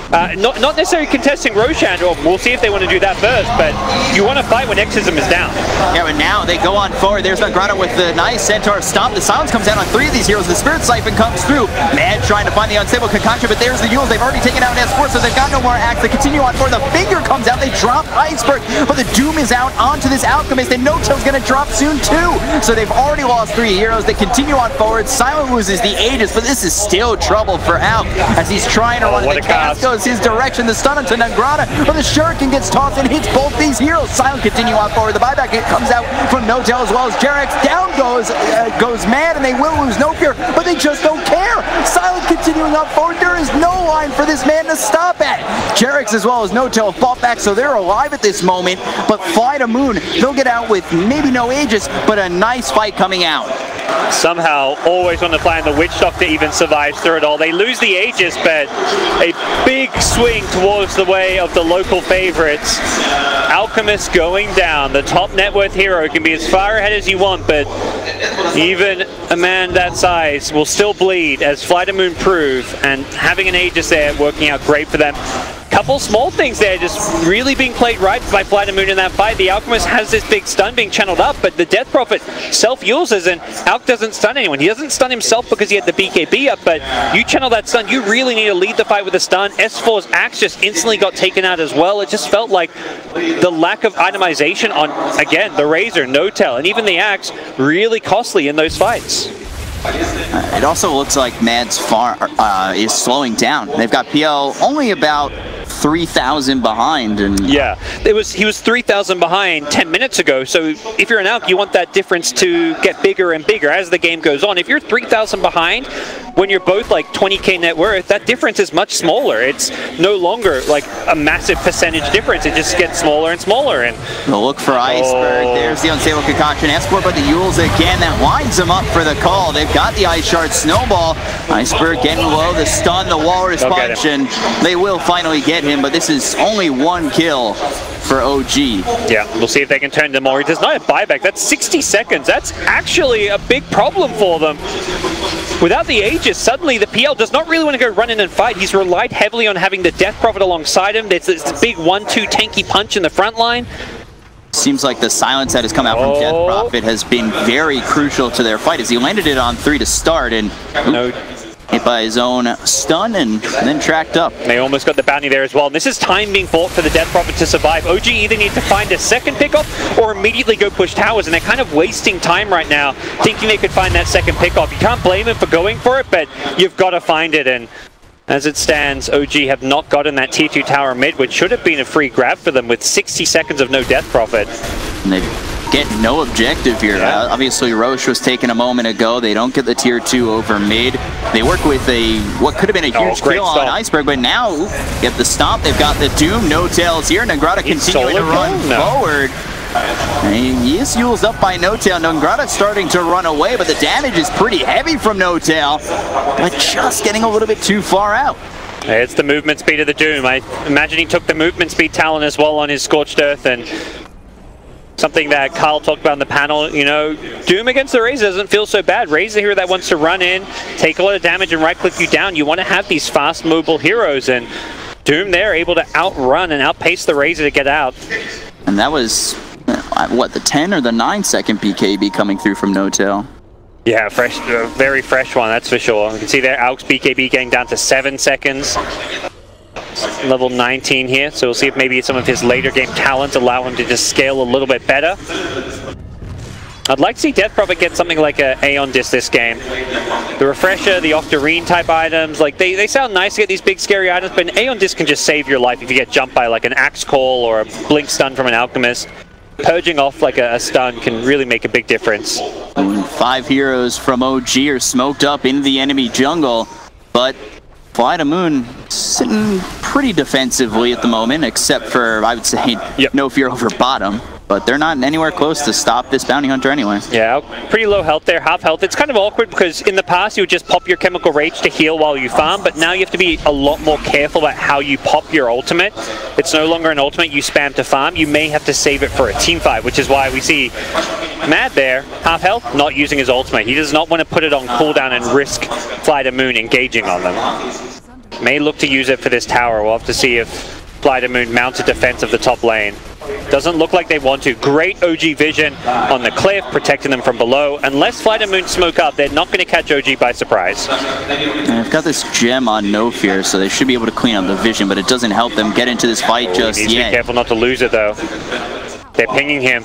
Not necessarily contesting Roshan, or we'll see if they want to do that first, but you want to fight when Exorcism is down. Yeah, but now they go on forward. There's Nagrata with the nice Centaur stomp. The silence comes out on 3 of these heroes. The Spirit Siphon comes through. Mad trying to find the unstable concoction, but there's the Yules. They've already taken out S4, so they've got no more Axe. They continue on forward. The Finger comes out. They drop Iceberg, but the Doom is out onto this Alchemist, and No-Tail's going to drop soon too. So they've already lost 3 heroes. They continue on forward. Silent loses the Aegis, but this is still trouble for Alk as he's trying to run. The cast goes his direction. The stun onto Nagrata, but the Shuriken gets tossed and hits both these heroes. Silent continue on forward. The buyback hit comes out from No-Tail as well as Jarex. Down goes Mad, and they will lose No Fear, but they just don't care. Silent continuing on forward. There is no line for this man to stop at. Jarex as well as No-Tail fought back, so they're alive at this moment, but FlyToMoon, they'll get out with maybe no Aegis, but a nice fight coming out. Somehow, always on the plan, the Witch Doctor even survives through it all. They lose the Aegis, but a big swing towards the way of the local favorites. Alchemist going down. The top net worth hero can be as far ahead as you want, but even a man that size will still bleed, as FlyToMoon prove, and having an Aegis there working out great for them. Couple small things there, just really being played right by FlyToMoon in that fight. The Alchemist has this big stun being channeled up, but the Death Prophet self-uses, and Alk doesn't stun anyone. He doesn't stun himself because he had the BKB up, but you channel that stun, you really need to lead the fight with a stun. S4's Axe just instantly got taken out as well. It just felt like the lack of itemization on, again, the Razor, No-Tail, and even the Axe, really costly in those fights. It also looks like Mad's farm is slowing down. They've got PL only about 3,000 behind, and yeah, he was 3,000 behind 10 minutes ago. So if you're an Alk, you want that difference to get bigger and bigger as the game goes on. If you're 3,000 behind when you're both like 20k net worth, that difference is much smaller. It's no longer like a massive percentage difference. It just gets smaller and smaller. And they'll look for Iceberg. There's the unstable concoction. Escort, but the Yules again, that winds them up for the call. They've got the Ice Shard Snowball. Iceberg getting low, the stun, the Walrus Punch, and they will finally get him, but this is only 1 kill for OG. Yeah, we'll see if they can turn them more. He does not have buyback. That's 60 seconds. That's actually a big problem for them. Without the Aegis, suddenly the PL does not really want to go run in and fight. He's relied heavily on having the Death Prophet alongside him. There's this big 1-2 tanky punch in the front line. Seems like the silence that has come out from Death Prophet has been very crucial to their fight, as he landed it on 3 to start, and hit by his own stun and then tracked up. They almost got the bounty there as well. And this is time being bought for the Death Prophet to survive. OG either need to find a second pickoff or immediately go push towers, and they're kind of wasting time right now thinking they could find that second pickoff. You can't blame them for going for it, but you've got to find it. And as it stands, OG have not gotten that tier 2 tower mid, which should have been a free grab for them with 60 seconds of no Death Prophet. And they get no objective here. Yeah. Obviously, Roche was taken a moment ago. They don't get the tier 2 over mid. They work with what could have been a huge kill on Iceberg, but now get the stomp. They've got the Doom. No-Tail's here. Nagrata continuing to run forward. And he is used up by No-Tail. Nagrata's starting to run away, but the damage is pretty heavy from No-Tail, but just getting a little bit too far out. It's the movement speed of the Doom. I imagine he took the movement speed talent as well on his Scorched Earth, and something that Kyle talked about in the panel, you know, Doom against the Razor doesn't feel so bad. Razor here that wants to run in, take a lot of damage and right-click you down. You want to have these fast, mobile heroes, and Doom there able to outrun and outpace the Razor to get out. And that was, what, the 10 or the 9 second BKB coming through from No-Tail? Yeah, fresh, very fresh one, that's for sure. You can see there, Alk's BKB getting down to 7 seconds. Level 19 here, so we'll see if maybe some of his later game talent allow him to just scale a little bit better. I'd like to see Death Prophet get something like a Aeon Disc this game. The Refresher, the Octarine type items, like they sound nice to get these big scary items, but an Aeon Disc can just save your life if you get jumped by like an Axe Call or a Blink Stun from an Alchemist. Purging off like a stun can really make a big difference. 5 heroes from OG are smoked up into the enemy jungle, but FlyToMoon sitting pretty defensively at the moment, except for, I would say, No Fear over bottom. But they're not anywhere close to stop this Bounty Hunter anyway. Yeah, pretty low health there, half health. It's kind of awkward because in the past you would just pop your Chemical Rage to heal while you farm, but now you have to be a lot more careful about how you pop your ultimate. It's no longer an ultimate you spam to farm. You may have to save it for a team fight, which is why we see Mad there, half health, not using his ultimate. He does not want to put it on cooldown and risk FlyToMoon engaging on them. May look to use it for this tower. We'll have to see if FlyToMoon mounts a defense of the top lane. Doesn't look like they want to. Great OG vision on the cliff, protecting them from below. Unless FlyToMoon smoke up, they're not going to catch OG by surprise. They've got this gem on No Fear, so they should be able to clean up the vision, but it doesn't help them get into this fight just yet. Be careful not to lose it, though. They're pinging him.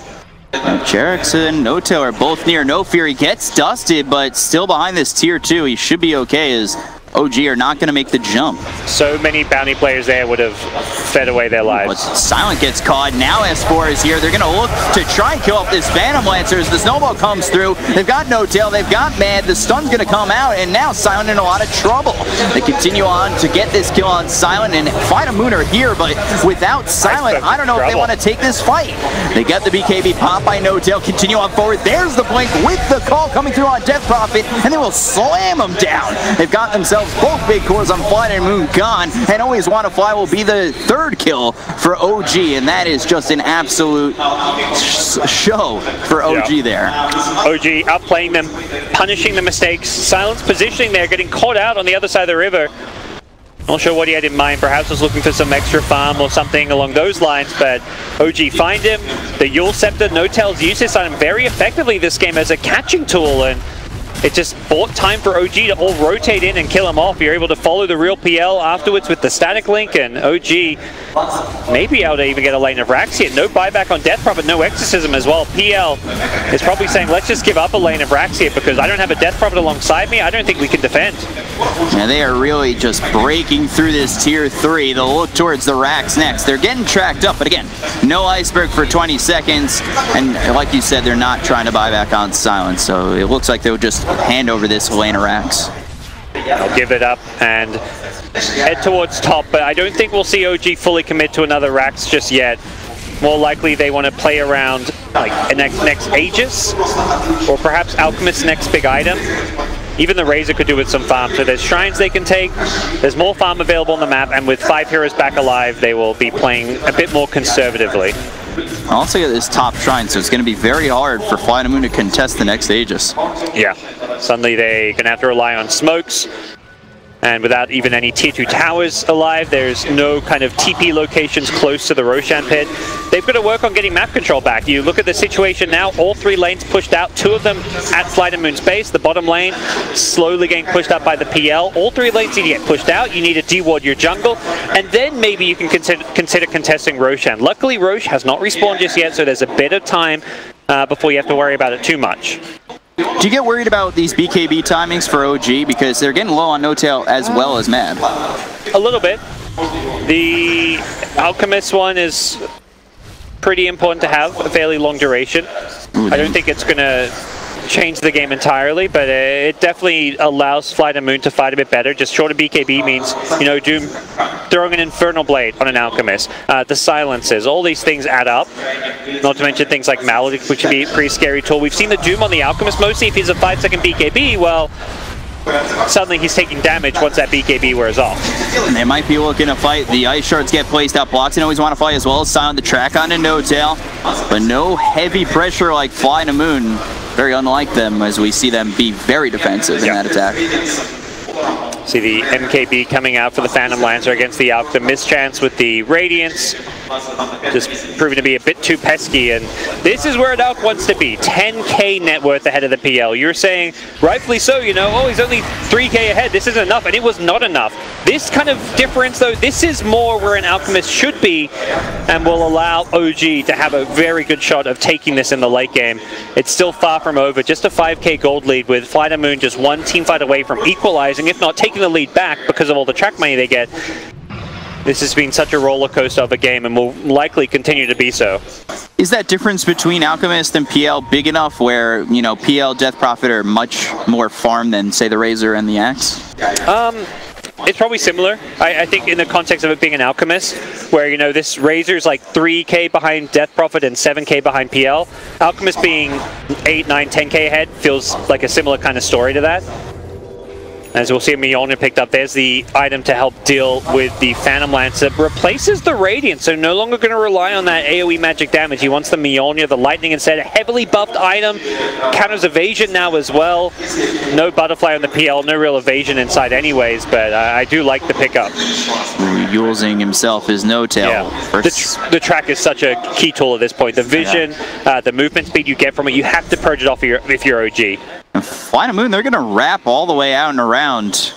Jerix and No-Tail are both near No Fear. He gets dusted, but still behind this tier 2. He should be okay as OG are not going to make the jump. So many bounty players there would have fed away their lives. Silent gets caught. Now S4 is here. They're going to look to try and kill off this Phantom Lancer as the snowball comes through. They've got No-Tail. They've got Mad. The stun's going to come out, and now Silent in a lot of trouble. They continue on to get this kill on Silent, and FlyToMoon are here, but without Silent, I don't know if they want to take this fight. They get the BKB pop by No-Tail. Continue on forward. There's the blink with the call coming through on Death Prophet, and they will slam him down. They've got themselves both big cores on FlyToMoon gone, and Always Wanna Fly will be the 3rd kill for OG, and that is just an absolute show for OG there. OG outplaying them, punishing the mistakes. Silence positioning there, getting caught out on the other side of the river. Not sure what he had in mind, perhaps was looking for some extra farm or something along those lines, but OG find him. The Yule Scepter, No-Tail's used this item very effectively this game as a catching tool, and it just bought time for OG to all rotate in and kill him off. You're able to follow the real PL afterwards with the static link, and OG may be able to even get a lane of Rax here. No buyback on Death Prophet, no Exorcism as well. PL is probably saying, let's just give up a lane of Rax here because I don't have a Death Prophet alongside me. I don't think we can defend. Yeah, they are really just breaking through this tier 3. They'll look towards the Rax next. They're getting tracked up, but again, no Iceberg for 20 seconds. And like you said, they're not trying to buy back on Silence, so it looks like they'll just hand over this lane of Rax. I'll give it up and head towards top, but I don't think we'll see OG fully commit to another Rax just yet. More likely they want to play around like next Aegis, or perhaps Alchemist's next big item. Even the Razor could do with some farm, so there's shrines they can take, there's more farm available on the map, and with 5 heroes back alive, they will be playing a bit more conservatively. I'll also get this top shrine, so it's going to be very hard for FlyToMoon to contest the next Aegis. Yeah, suddenly they're going to have to rely on smokes, and without even any tier 2 towers alive, there's no kind of TP locations close to the Roshan pit. They've got to work on getting map control back. You look at the situation now, all 3 lanes pushed out, 2 of them at FlyToMoon's base. The bottom lane slowly getting pushed up by the PL. All 3 lanes need to get pushed out. You need to de-ward your jungle, and then maybe you can consider contesting Roshan. Luckily, Rosh has not respawned just yet, so there's a bit of time before you have to worry about it too much. Do you get worried about these BKB timings for OG? Because they're getting low on No-Tail as well as Mad. A little bit. The Alchemist one is pretty important to have, a fairly long duration. I don't think it's going to change the game entirely, but it definitely allows FlyToMoon to fight a bit better. Just shorter BKB means, you know, Doom throwing an Infernal Blade on an Alchemist, the silences, all these things add up. Not to mention things like Maledict, which would be a pretty scary tool. We've seen the Doom on the Alchemist mostly. If he's a 5-second BKB, well, suddenly he's taking damage once that BKB wears off. And they might be looking to fight. The Ice Shards get placed out. Blocks and Always Wanna Fly as well as Silent the track on to No-Tail. But no heavy pressure like FlyToMoon. Very unlike them as we see them be very defensive in that attack. See the MKB coming out for the Phantom Lancer against the Alk. The mischance with the Radiance just proving to be a bit too pesky, and this is where an Alk wants to be. 10k net worth ahead of the PL. You're saying, rightfully so, you know, oh, he's only 3k ahead, this isn't enough, and it was not enough. This kind of difference, though, this is more where an Alchemist should be, and will allow OG to have a very good shot of taking this in the late game. It's still far from over, just a 5k gold lead with FlyToMoon just one team fight away from equalizing, if not taking the lead back because of all the track money they get. This has been such a roller coaster of a game and will likely continue to be so. Is that difference between Alchemist and PL big enough where, you know, PL, Death Prophet are much more farm than, say, the Razor and the Axe? It's probably similar. I think in the context of it being an Alchemist, where, you know, this Razor's like 3k behind Death Prophet and 7k behind PL. Alchemist being 8, 9, 10k ahead feels like a similar kind of story to that. As we'll see, Mjolnir picked up. There's the item to help deal with the Phantom Lancer. Replaces the Radiance, so no longer going to rely on that AoE magic damage. He wants the Mjolnir, the Lightning instead. A heavily buffed item. Counters evasion now as well. No Butterfly on the PL, no real evasion inside anyways, but I do like the pickup. Using himself is no tail. Yeah. The track is such a key tool at this point. The vision, the movement speed you get from it, you have to purge it off if you're OG. And FlyToMoon, they're going to wrap all the way out and around.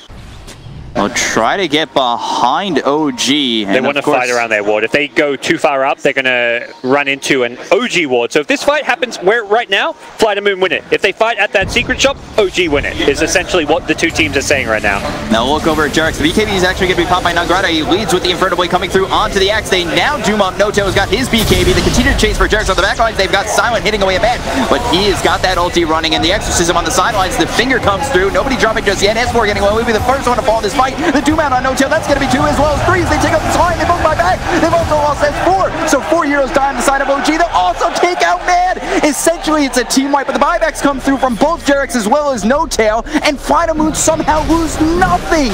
They'll try to get behind OG. They want to fight around their ward. If they go too far up, they're going to run into an OG ward. So if this fight happens where right now, FlyToMoon win it. If they fight at that secret shop, OG win it, is essentially what the two teams are saying right now. Now look over at Jarex. The BKB is actually going to be popped by Nangrata. He leads with the Inferno Blade coming through onto the Axe. They now doom up. No-Tail's got his BKB. They continue to chase for Jarex on the back lines. They've got Silent hitting away a bed, but he has got that ulti running, and the Exorcism on the sidelines. The finger comes through. Nobody dropping just yet. S4 getting away. Will be the first one to fall in this fight. The doom out on No-Tail, that's going to be 2 as well as 3. They take out the slime, they both buy back. They've also lost S4. So 4 heroes die on the side of OG. They'll also take out Mad. Essentially, it's a team wipe, but the buybacks come through from both Jarex as well as No-Tail, and FlyToMoon somehow lose nothing.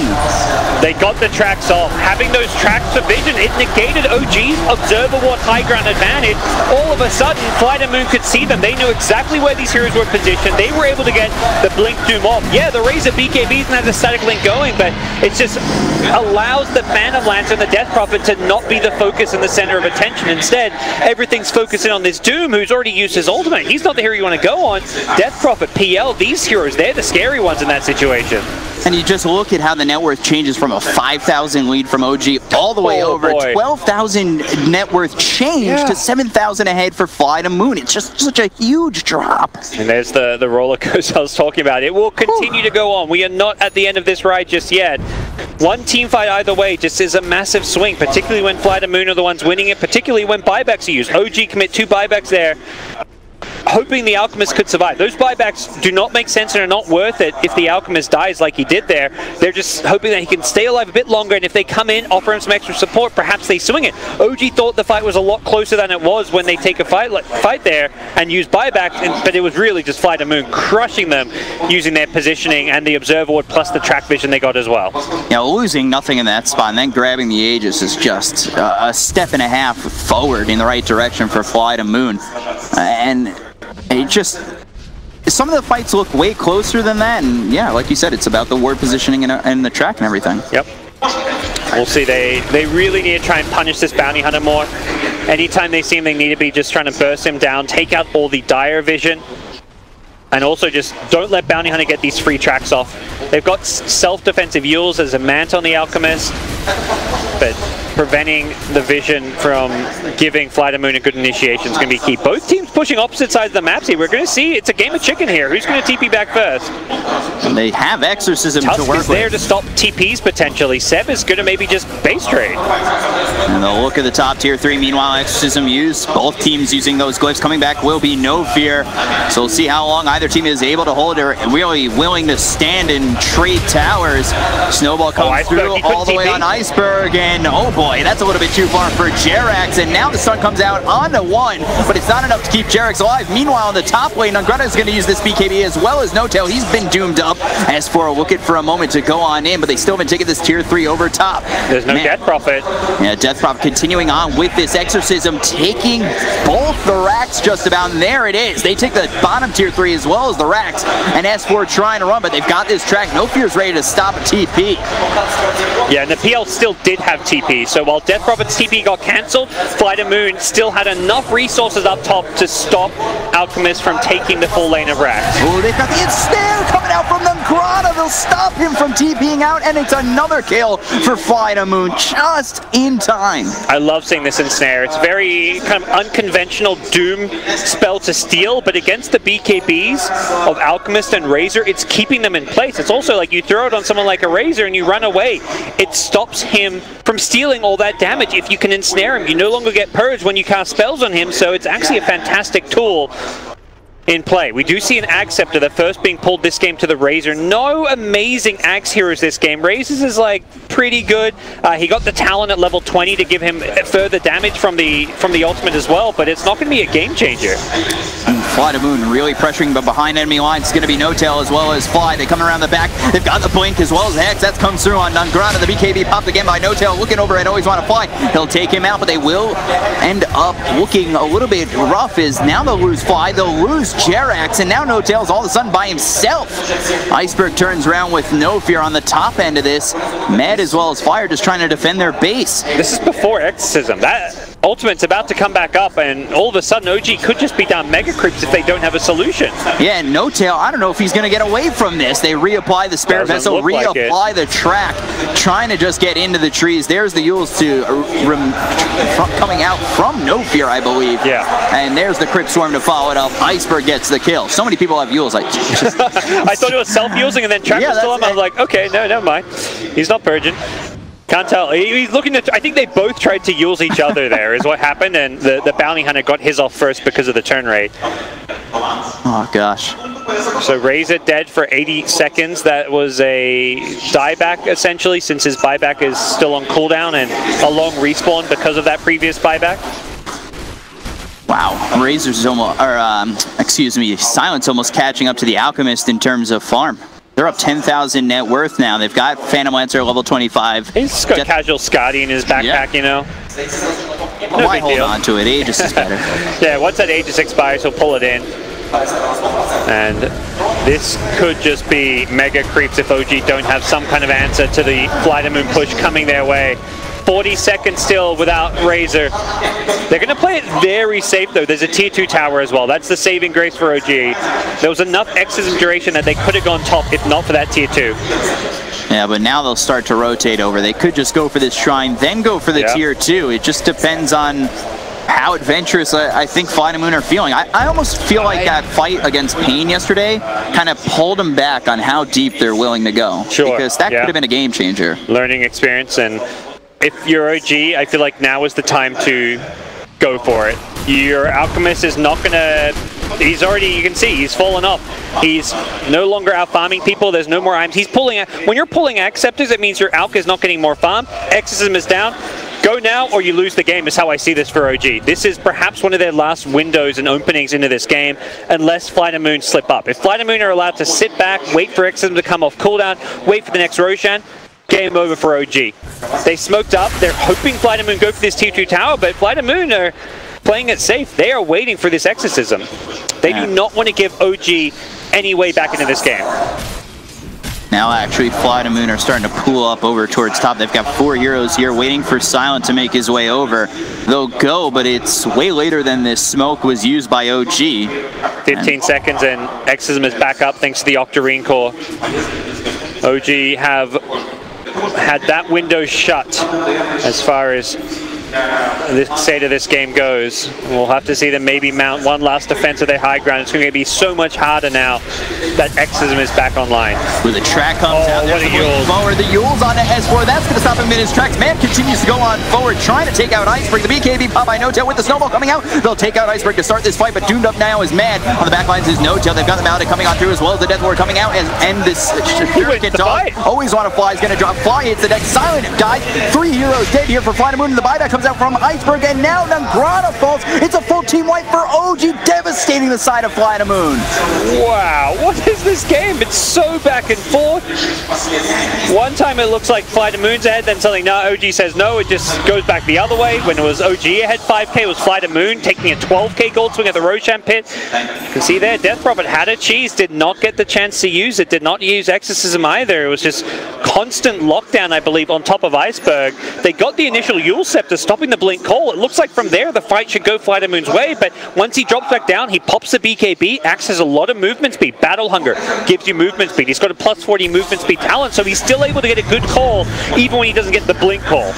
They got the tracks off. Having those tracks for vision, it negated OG's Observer Ward high ground advantage. All of a sudden, FlyToMoon could see them. They knew exactly where these heroes were positioned. They were able to get the Blink Doom off. Yeah, the Razor BKB doesn't have the static link going, but it's just allows the Phantom Lancer and the Death Prophet to not be the focus and the center of attention. Instead, everything's focusing on this Doom, who's already used his ultimate. He's not the hero you want to go on. Death Prophet, PL, these heroes, they're the scary ones in that situation. And you just look at how the net worth changes from a 5,000 lead from OG all the way over 12,000 net worth change to 7,000 ahead for FlyToMoon. It's just such a huge drop. And there's the roller coaster I was talking about. It will continue to go on. We are not at the end of this ride just yet. One team fight either way just is a massive swing, particularly when FlyToMoon are the ones winning it, particularly when buybacks are used. OG commit 2 buybacks there, hoping the Alchemist could survive. Those buybacks do not make sense and are not worth it if the Alchemist dies like he did there. They're just hoping that he can stay alive a bit longer, and if they come in, offer him some extra support, perhaps they swing it. OG thought the fight was a lot closer than it was when they take a fight there and use buybacks, but it was really just FlyToMoon crushing them using their positioning and the Observer Ward plus the track vision they got as well. Yeah, losing nothing in that spot and then grabbing the Aegis is just a step and a half forward in the right direction for FlyToMoon. And it just, some of the fights look way closer than that, and yeah, like you said, it's about the ward positioning and the track and everything. Yep. We'll see, they really need to try and punish this bounty hunter more. Anytime they see him, they need to be just trying to burst him down, take out all the dire vision, and also just don't let bounty hunter get these free tracks off. They've got self-defensive Yules as a Mant on the Alchemist, but preventing the vision from giving FlyToMoon a good initiation is going to be key. Both teams pushing opposite sides of the map here. We're going to see it's a game of chicken here. Who's going to TP back first? And they have Exorcism Tusk to work is there to stop TPs potentially. Seb is going to maybe just base trade. And the look at the top tier 3. Meanwhile, Exorcism used. Both teams using those glyphs. Coming back will be no fear. So we'll see how long either team is able to hold or really willing to stand and trade towers. Snowball comes through all the way on Iceberg, and oh boy, that's a little bit too far for Jerax, and now the sun comes out onto 1, but it's not enough to keep keep Jarek's alive. Meanwhile, in the top lane, Nangrata is going to use this BKB as well as NoTail. He's been doomed up. S4 looking for a moment to go on in, but they still haven't taken this tier 3 over top. There's no Death Prophet. Yeah, Death Prophet continuing on with this exorcism, taking both the racks just about, and there it is. They take the bottom tier 3 as well as the racks, and S4 trying to run, but they've got this track. No Fear's ready to stop a TP. Yeah, and the PL still did have TP, so while Death Prophet's TP got cancelled, FlyToMoon still had enough resources up top to stop Alchemist from taking the full lane of racks. Oh, they've got the ensnare coming out from Nangrata. They'll stop him from TPing out, and it's another kill for FlyToMoon just in time. I love seeing this ensnare. It's very kind of unconventional Doom spell to steal, but against the BKBs of Alchemist and Razor, it's keeping them in place. It's also like you throw it on someone like a Razor and you run away. It stops him from stealing all that damage. If you can ensnare him, you no longer get purged when you cast spells on him, so it's actually a fantastic tool in play. We do see an Axe Scepter, the first being pulled this game to the Razor. No amazing Axe heroes this game. Razor's is like pretty good. He got the Talon at level 20 to give him further damage from the ultimate as well, but it's not going to be a game changer. FlyToMoon really pressuring, but behind enemy lines, it's going to be NoTail as well as Fly. They come around the back. They've got the Blink as well as the Hex. That comes through on Nangrata. The BKB popped again by NoTail. Looking over at Always Want to Fly. He'll take him out, but they will end up looking a little bit rough as now they'll lose Fly. They'll lose Jerax, and now NoTail's all of a sudden by himself. Iceberg turns around with No Fear on the top end of this. Med as well as Fire just trying to defend their base. This is before Exorcism. That ultimate's about to come back up, and all of a sudden OG could just be down Mega Creeps if they don't have a solution. Yeah, and NoTail, I don't know if he's going to get away from this. They reapply the Spare Vessel, reapply the track, trying to just get into the trees. There's the Yules to coming out from No Fear, I believe. Yeah. And there's the Crypt Swarm to follow it up. Iceberg gets the kill. So many people have Yules. Like, just I thought it was self-using, and then Trap was still on. I was like, okay, no, never mind. He's not purging. Can't tell. He's looking at. I think they both tried to use each other there, is what happened, and the Bounty Hunter got his off first because of the turn rate. Oh, gosh. So Razor dead for 80 seconds. That was a dieback, essentially, since his buyback is still on cooldown and a long respawn because of that previous buyback. Wow, Razor's almost, excuse me, Silence almost catching up to the Alchemist in terms of farm. They're up 10,000 net worth now. They've got Phantom Lancer level 25. He's got casual Scotty in his backpack, you know. No Why big hold deal. on to it? Aegis is better. Yeah, once that Aegis expires, he'll pull it in. And this could just be Mega Creeps if OG don't have some kind of answer to the FlyToMoon push coming their way. 40 seconds still without Razor. They're going to play it very safe, though. There's a tier 2 tower as well. That's the saving grace for OG. There was enough exorcism duration that they could have gone top if not for that tier 2. Yeah, but now they'll start to rotate over. They could just go for this shrine, then go for the tier 2. It just depends on how adventurous I think FlyToMoon are feeling. I almost feel like that fight against Pain yesterday kind of pulled them back on how deep they're willing to go. Sure. Because that could have been a game changer. Learning experience, and if you're OG, I feel like now is the time to go for it. Your Alchemist is not gonna, he's already, you can see, he's fallen off. He's no longer out farming people, there's no more items. He's pulling, when you're pulling Acceptors, it means your Alch is not getting more farm, Exorcism is down. Go now or you lose the game is how I see this for OG. This is perhaps one of their last windows and openings into this game, unless FlyToMoon slip up. If FlyToMoon are allowed to sit back, wait for Exorcism to come off cooldown, wait for the next Roshan, game over for OG. They smoked up. They're hoping FlyToMoon go for this tier 2 tower, but FlyToMoon are playing it safe. They are waiting for this exorcism. They do not want to give OG any way back into this game. Now actually FlyToMoon are starting to pull up over towards top. They've got 4 heroes here waiting for Silent to make his way over. They'll go, but it's way later than this smoke was used by OG. 15 seconds and Exorcism is back up thanks to the Octarine core. OG have had that window shut as far as the state of this game goes. We'll have to see them maybe mount one last defense of their high ground. It's going to be so much harder now that Exorcism is back online. Where the track comes out, what there's a Yule. forward. The Yule's on to S4. That's going to stop him in his tracks. Man continues to go on forward, trying to take out Iceberg. The BKB pop by No-Tail with the snowball coming out. They'll take out Iceberg to start this fight, but Doomed Up now is mad. On the back lines is No-Tail. They've got the Maledict coming on through as well as the Death Lord coming out, and this Shuriken Dog always want to fly is going to drop. Fly hits the deck. Silent dies. 3 heroes dead here for FlyToMoon, and the buyback comes out from Iceberg, and now Nangrana falls. It's a full team wipe for OG, devastating the side of FlyToMoon. Wow, what is this game? It's so back and forth. One time it looks like FlyToMoon's ahead, then suddenly no, OG says no, it just goes back the other way. When it was OG ahead 5k, it was FlyToMoon taking a 12k gold swing at the Roshan pit. You can see there, Death Prophet had a cheese, did not get the chance to use it, did not use Exorcism either. It was just constant lockdown, I believe, on top of Iceberg. They got the initial Yule Scepter stopping the Blink Call. It looks like from there the fight should go FlyToMoon's way, but once he drops back down, he pops the BKB. Axe has a lot of movement speed. Battle Hunger gives you movement speed. He's got a plus 40 movement speed talent, so he's still able to get a good call even when he doesn't get the Blink Call.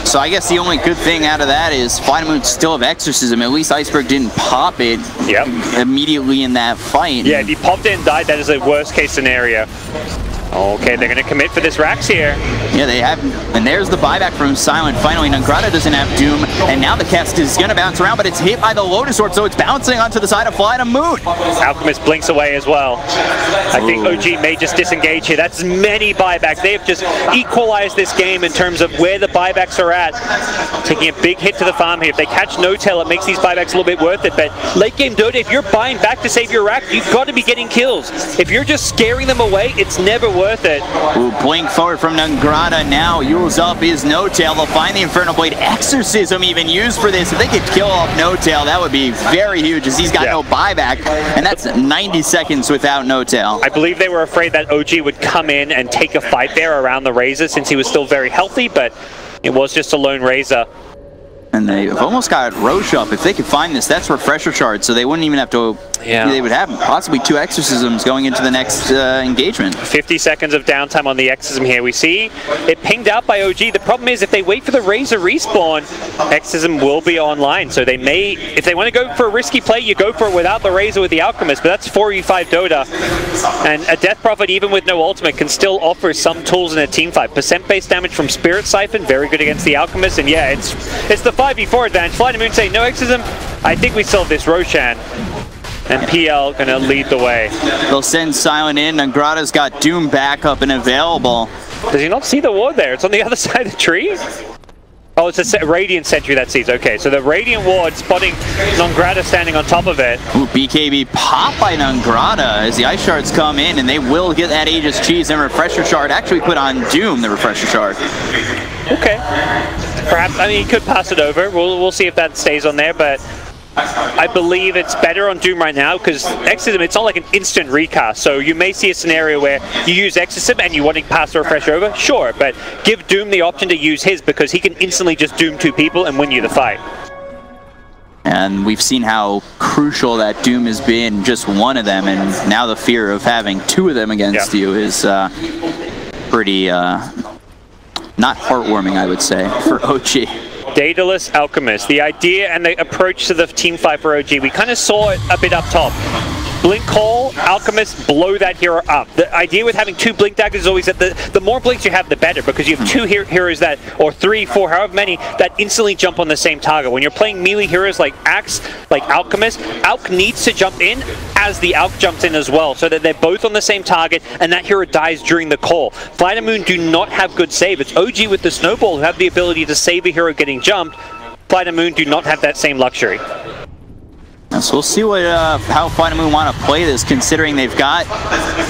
So I guess the only good thing out of that is FlyToMoon still have Exorcism. At least Iceberg didn't pop it immediately in that fight. Yeah, if he popped it and died, that is a worst case scenario. Okay, they're going to commit for this Rax here. Yeah, they have, and there's the buyback from Silent. Finally, Nangrana doesn't have Doom, and now the cast is going to bounce around, but it's hit by the Lotus Sword, so it's bouncing onto the side of FlyToMoon. Alchemist blinks away as well. I think OG may just disengage here. That's many buybacks. They have just equalized this game in terms of where the buybacks are at. Taking a big hit to the farm here. If they catch No-Tail, it makes these buybacks a little bit worth it, but late game Dota, if you're buying back to save your rack, you've got to be getting kills. If you're just scaring them away, it's never worth it. Ooh, blink forward from Nangrana now. Yule's up is No-Tail. They'll find the Infernal Blade. Exorcism even used for this. If they could kill off No-Tail, that would be very huge, as he's got no buyback, and that's 90 seconds without No-Tail. I believe they were afraid that OG would come in and take a fight there around the Razor since he was still very healthy, but it was just a lone Razor. And they've almost got Roche up. If they could find this, that's Refresher Shard, so they wouldn't even have to... Yeah. They would have possibly 2 Exorcisms going into the next engagement. 50 seconds of downtime on the Exorcism here. We see it pinged out by OG. The problem is if they wait for the Razor respawn, Exorcism will be online. So they may, if they want to go for a risky play, you go for it without the Razor with the Alchemist, but that's 4v5 Dota. And a Death Prophet, even with no ultimate, can still offer some tools in a team fight. Percent base damage from Spirit Siphon, very good against the Alchemist. And yeah, it's the 5v4 advantage. FlyToMoon saying no Exorcism. I think we solved this Roshan. And PL gonna lead the way. They'll send Silent in. Nangrana's got Doom back up and available. Does he not see the ward there? It's on the other side of the tree? Oh, it's a Radiant Sentry that sees. Okay, so the Radiant ward spotting Nangrana standing on top of it. Ooh, BKB pop by Nangrana as the Ice Shards come in, and they will get that Aegis Cheese and Refresher Shard. Actually put on Doom, the Refresher Shard. Okay. Perhaps, I mean, he could pass it over. We'll see if that stays on there, but I believe it's better on Doom right now because Exorcism, it's not like an instant recast. So you may see a scenario where you use Exorcism and you want to pass the Refresher over, sure, but give Doom the option to use his because he can instantly just Doom 2 people and win you the fight. And we've seen how crucial that Doom has been, just one of them, and now the fear of having 2 of them against you is pretty, not heartwarming, I would say, for OG. Daedalus Alchemist. The idea and the approach to the team fight for OG, we kind of saw it a bit up top. Blink Call, Alchemist, blow that hero up. The idea with having 2 Blink Daggers is always that the more blinks you have, the better, because you have 2 heroes that, or 3, 4, however many, that instantly jump on the same target. When you're playing melee heroes like Axe, like Alchemist, Alch needs to jump in as the Alch jumps in as well, so that they're both on the same target, and that hero dies during the call. FlyToMoon do not have good save. It's OG with the Snowball who have the ability to save a hero getting jumped. FlyToMoon do not have that same luxury. So we'll see what how FlyToMoon want to play this, considering they've got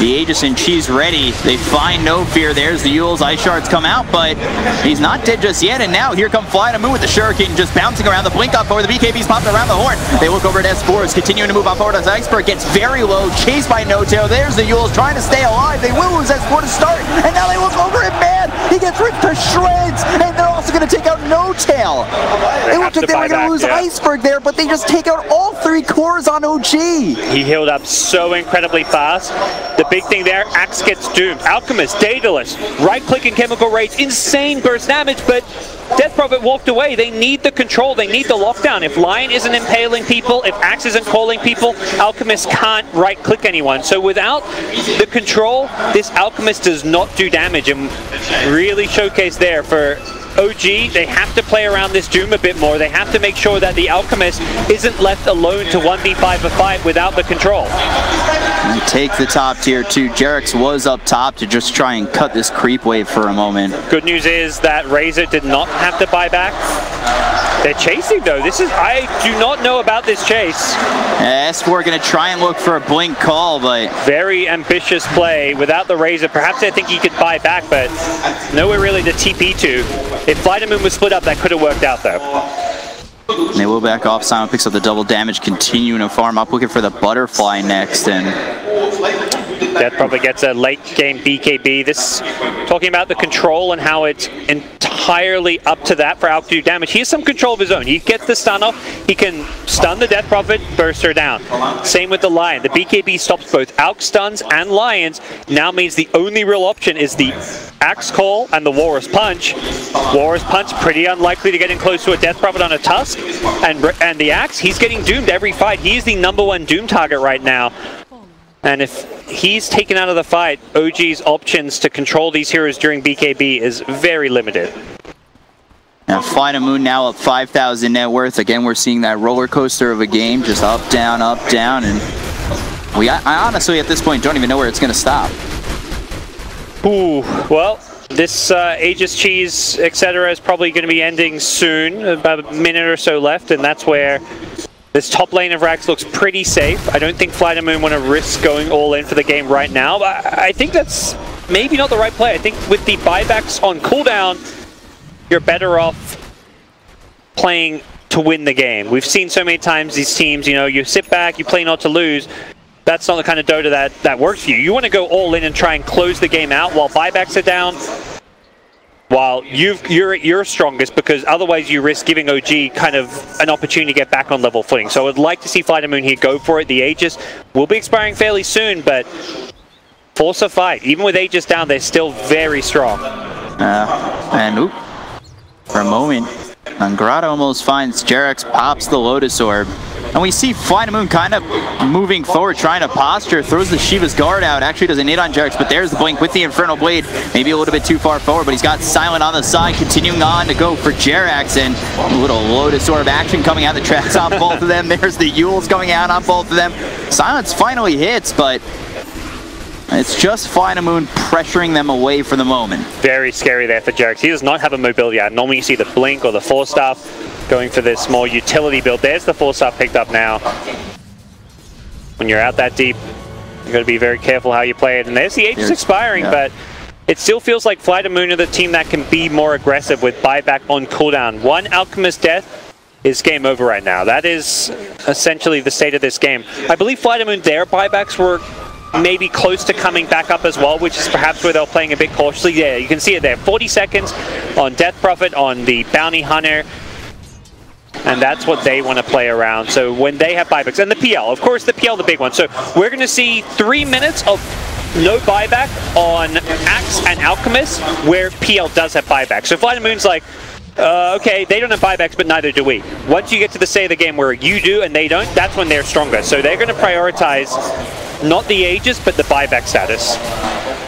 the Aegis and Cheese ready. They find no fear. There's the Yule's Ice Shards come out, but he's not dead just yet. And now here come FlyToMoon with the Shuriken just bouncing around the blink up forward. The BKB's popping around the horn. They look over at S4, is continuing to move on forward as Iceberg gets very low, chased by No-Tail. There's the Yule's trying to stay alive. They will lose S4 to start, and now they look over at Man. He gets ripped to shreds, and they're also going to take out No-Tail. It looked like they were going to lose Iceberg there, but they just take out all 3 3 cores on OG. He healed up so incredibly fast. The big thing there, Axe gets doomed. Alchemist, Daedalus, right-click and chemical rays, insane burst damage, but Death Prophet walked away. They need the control, they need the lockdown. If Lion isn't impaling people, if Axe isn't calling people, Alchemist can't right-click anyone. So without the control, this Alchemist does not do damage, and really showcased there for OG. They have to play around this Doom a bit more. They have to make sure that the Alchemist isn't left alone to 1v5 a fight without the control. And take the top tier 2. Jarex was up top to just try and cut this creep wave for a moment. Good news is that Razor did not have to buy back. They're chasing though. I do not know about this chase. S4 gonna try and look for a blink call, but very ambitious play without the Razor. Perhaps I think he could buy back, but nowhere really to TP to. If FlyToMoon was split up, that could have worked out though. They will back off. Simon picks up the double damage, continuing to farm up, looking for the butterfly next, and Death probably gets a late game BKB. This talking about the control and how it's entirely up to that for Alk to do damage. He has some control of his own. He gets the stun off. He can stun the Death Prophet, burst her down. Same with the Lion. The BKB stops both Alk stuns and Lions. Now means the only real option is the Axe Call and the Walrus Punch. Walrus Punch pretty unlikely to get in close to a Death Prophet on a Tusk. And the Axe, he's getting doomed every fight. He is the #1 Doom target right now. And if he's taken out of the fight, OG's options to control these heroes during BKB is very limited. Now FlyToMoon now up 5,000 net worth. Again, we're seeing that roller coaster of a game, just up, down, and I honestly at this point don't even know where it's going to stop. Ooh, well, this Aegis Cheese, etc. is probably going to be ending soon, about a minute or so left, and that's where this top lane of Rax looks pretty safe. I don't think FlyToMoon want to risk going all in for the game right now, but I think that's maybe not the right play. I think with the buybacks on cooldown, you're better off playing to win the game. We've seen so many times these teams, you know, you sit back, you play not to lose. That's not the kind of Dota that works for you. You want to go all in and try and close the game out while buybacks are down, while you're at your strongest, because otherwise you risk giving OG kind of an opportunity to get back on level footing. So I would like to see FlyToMoon here go for it. The Aegis will be expiring fairly soon, but force a fight. Even with Aegis down, they're still very strong. And oop, for a moment, Angrata almost finds Jarex, pops the Lotus Orb. And we see FlyToMoon kind of moving forward, trying to posture, throws the Shiva's Guard out, actually doesn't hit on Jarex, but there's the blink with the Infernal Blade, maybe a little bit too far forward, but he's got Silent on the side, continuing on to go for Jarex, and a little Lotus Orb action coming out the tracks on both of them. There's the Yules coming out on both of them. Silence finally hits, but it's just FlyToMoon pressuring them away for the moment. Very scary there for Jarex. He does not have a mobility out. Normally you see the blink or the Force Staff going for this more utility build. There's the Force Staff picked up now. When you're out that deep, you got to be very careful how you play it. And there's the Aegis expiring, but it still feels like FlyToMoon are the team that can be more aggressive with buyback on cooldown. One Alchemist death is game over right now. That is essentially the state of this game. I believe FlyToMoon, their buybacks were maybe close to coming back up as well, which is perhaps where they're playing a bit cautiously. Yeah, you can see it there. 40 seconds on Death Prophet, on the Bounty Hunter, and that's what they want to play around. So when they have buybacks, and the PL, of course the PL, the big one. So we're going to see 3 minutes of no buyback on Axe and Alchemist, where PL does have buyback. So FlyToMoon's like, okay, they don't have buybacks, but neither do we. Once you get to the state of the game where you do and they don't, that's when they're stronger. So they're going to prioritize not the Aegis, but the buyback status.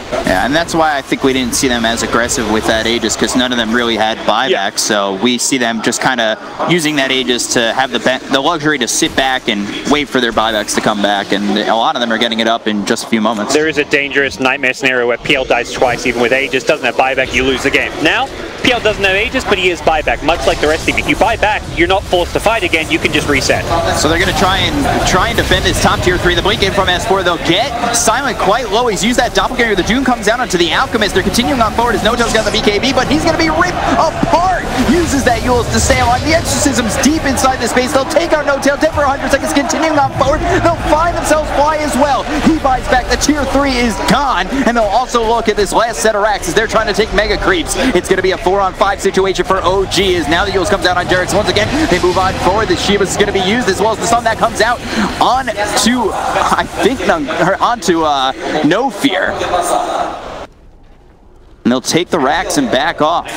Yeah, and that's why I think we didn't see them as aggressive with that Aegis, because none of them really had buybacks. Yeah. So we see them just kind of using that Aegis to have the luxury to sit back and wait for their buybacks to come back, and a lot of them are getting it up in just a few moments. There is a dangerous nightmare scenario where PL dies twice, even with Aegis, doesn't have buyback, you lose the game. Now, PL doesn't have Aegis, but he is buyback, much like the rest of you. If you buy back, you're not forced to fight again, you can just reset. So they're going to try and defend his top tier 3. The blink in from S4, they'll get Silent quite low. He's used that doppelganger. The Doom comes down onto the Alchemist. They're continuing on forward as No-Tail's got the BKB, but he's going to be ripped apart. Uses that Yules to stay alive. The Exorcism's deep inside the space. They'll take out No-Tail, dead for 100 seconds, continuing on forward. They'll find themselves Fly as well. He buys back. The tier 3 is gone, and they'll also look at this last set of racks as they're trying to take mega creeps. It's going to be a 4 4-on-5 situation for OG as now the Eagles comes out on Derek. Once again, they move on forward. The Shivas is going to be used as well as the Sun that comes out onto, I think, onto No Fear. And they'll take the racks and back off.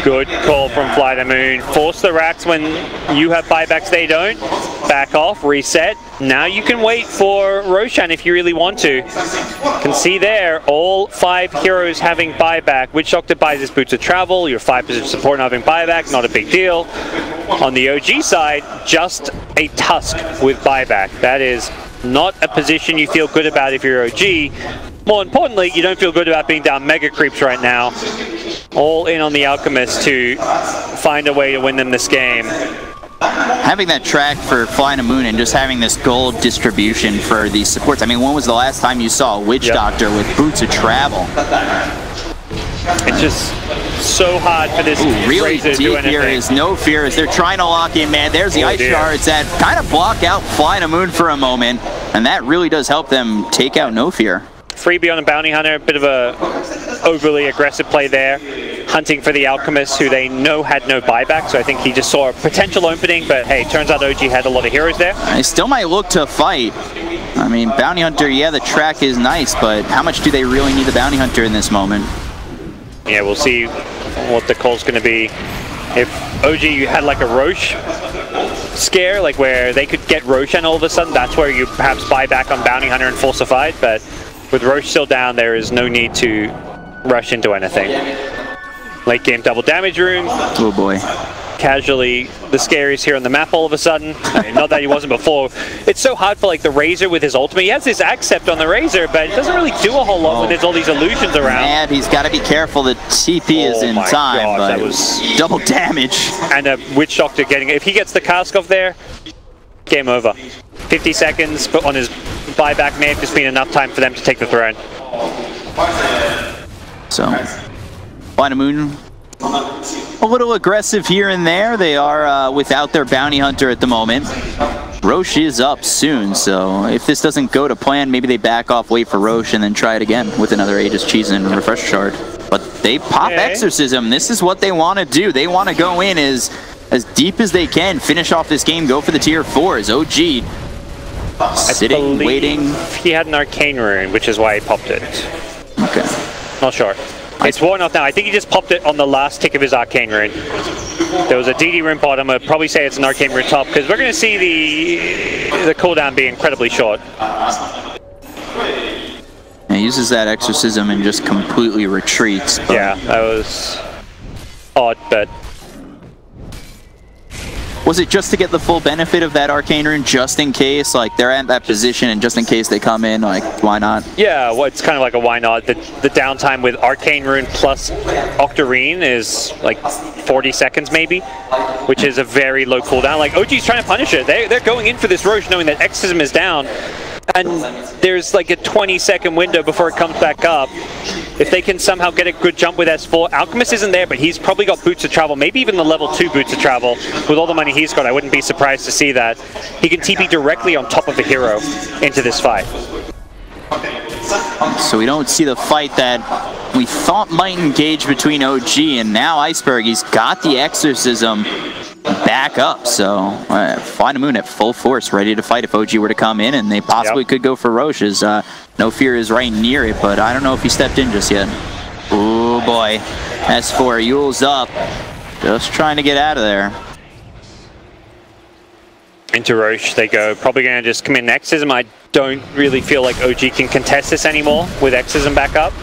Good call from FlyToMoon. Force the racks when you have buybacks, they don't. Back off, reset. Now you can wait for Roshan if you really want to. You can see there, all 5 heroes having buyback. Witch Doctor buys his Boots of Travel, your 5% support not having buyback, not a big deal. On the OG side, just a Tusk with buyback. That is not a position you feel good about if you're OG. More importantly, you don't feel good about being down Mega Creeps right now. All in on the Alchemist to find a way to win them this game. Having that track for FlyToMoon and just having this gold distribution for these supports. I mean, when was the last time you saw a Witch Doctor with Boots of Travel? It's just so hard for this really Razor to do deep anything. Here is No Fear as they're trying to lock in, man. There's the Ice Shards that kind of block out FlyToMoon for a moment, and that really does help them take out No Fear. Freebie on a Bounty Hunter, a bit of a overly aggressive play there. Hunting for the Alchemist, who they know had no buyback, so I think he just saw a potential opening, but hey, turns out OG had a lot of heroes there. They still might look to fight. I mean, Bounty Hunter, yeah, the track is nice, but how much do they really need the Bounty Hunter in this moment? Yeah, we'll see what the call's going to be. If OG had like a Roche scare, like where they could get Roshan all of a sudden, that's where you perhaps buy back on Bounty Hunter and force a fight, but with Roche still down, there is no need to rush into anything. Late game double damage room. Oh boy. Casually, the scariest here on the map all of a sudden. I mean, not that he wasn't before. It's so hard for like the Razor with his ultimate. He has this Accept on the Razor, but it doesn't really do a whole lot when there's all these illusions around. Man, he's got to be careful. The TP is in time, but that was double damage. And a Witch Doctor getting it. If he gets the cask off there, game over. 50 seconds, but on his buyback may have just been enough time for them to take the throne. So, FlyToMoon, a little aggressive here and there. They are without their Bounty Hunter at the moment. Roche is up soon, so if this doesn't go to plan, maybe they back off, wait for Roche, and then try it again with another Aegis Cheese and Refresher Shard. But they pop Exorcism. This is what they want to do. They want to go in as deep as they can, finish off this game, go for the tier 4s. OG sitting, waiting. He had an Arcane Rune, which is why he popped it. Okay. Not sure. It's worn off now. I think he just popped it on the last tick of his Arcane Rune. There was a DD Rune bottom. I'd probably say it's an Arcane Rune top, because we're going to see the cooldown be incredibly short. He uses that Exorcism and just completely retreats. But yeah, that was odd, but... Was it just to get the full benefit of that Arcane Rune, just in case, like, they're at that position, and just in case they come in, like, why not? Yeah, well, it's kind of like a why not. The downtime with Arcane Rune plus Octarine is, like, 40 seconds, maybe, which is a very low cooldown. Like, OG's trying to punish it. They're going in for this Roche knowing that Exorcism is down, and there's, like, a 20-second window before it comes back up. If they can somehow get a good jump with S4, Alchemist isn't there, but he's probably got Boots of Travel, maybe even the level 2 Boots of Travel. With all the money he's got, I wouldn't be surprised to see that. He can TP directly on top of a hero into this fight. So we don't see the fight that we thought might engage between OG, and now Iceberg, he's got the Exorcism back up. So FlyToMoon at full force, ready to fight if OG were to come in, and they possibly could go for Roche's. No Fear is right near it, but I don't know if he stepped in just yet. Oh boy, S4, Yule's up, just trying to get out of there. Into Roche they go, probably going to just come in Exorcism. I don't really feel like OG can contest this anymore with Exorcism back up.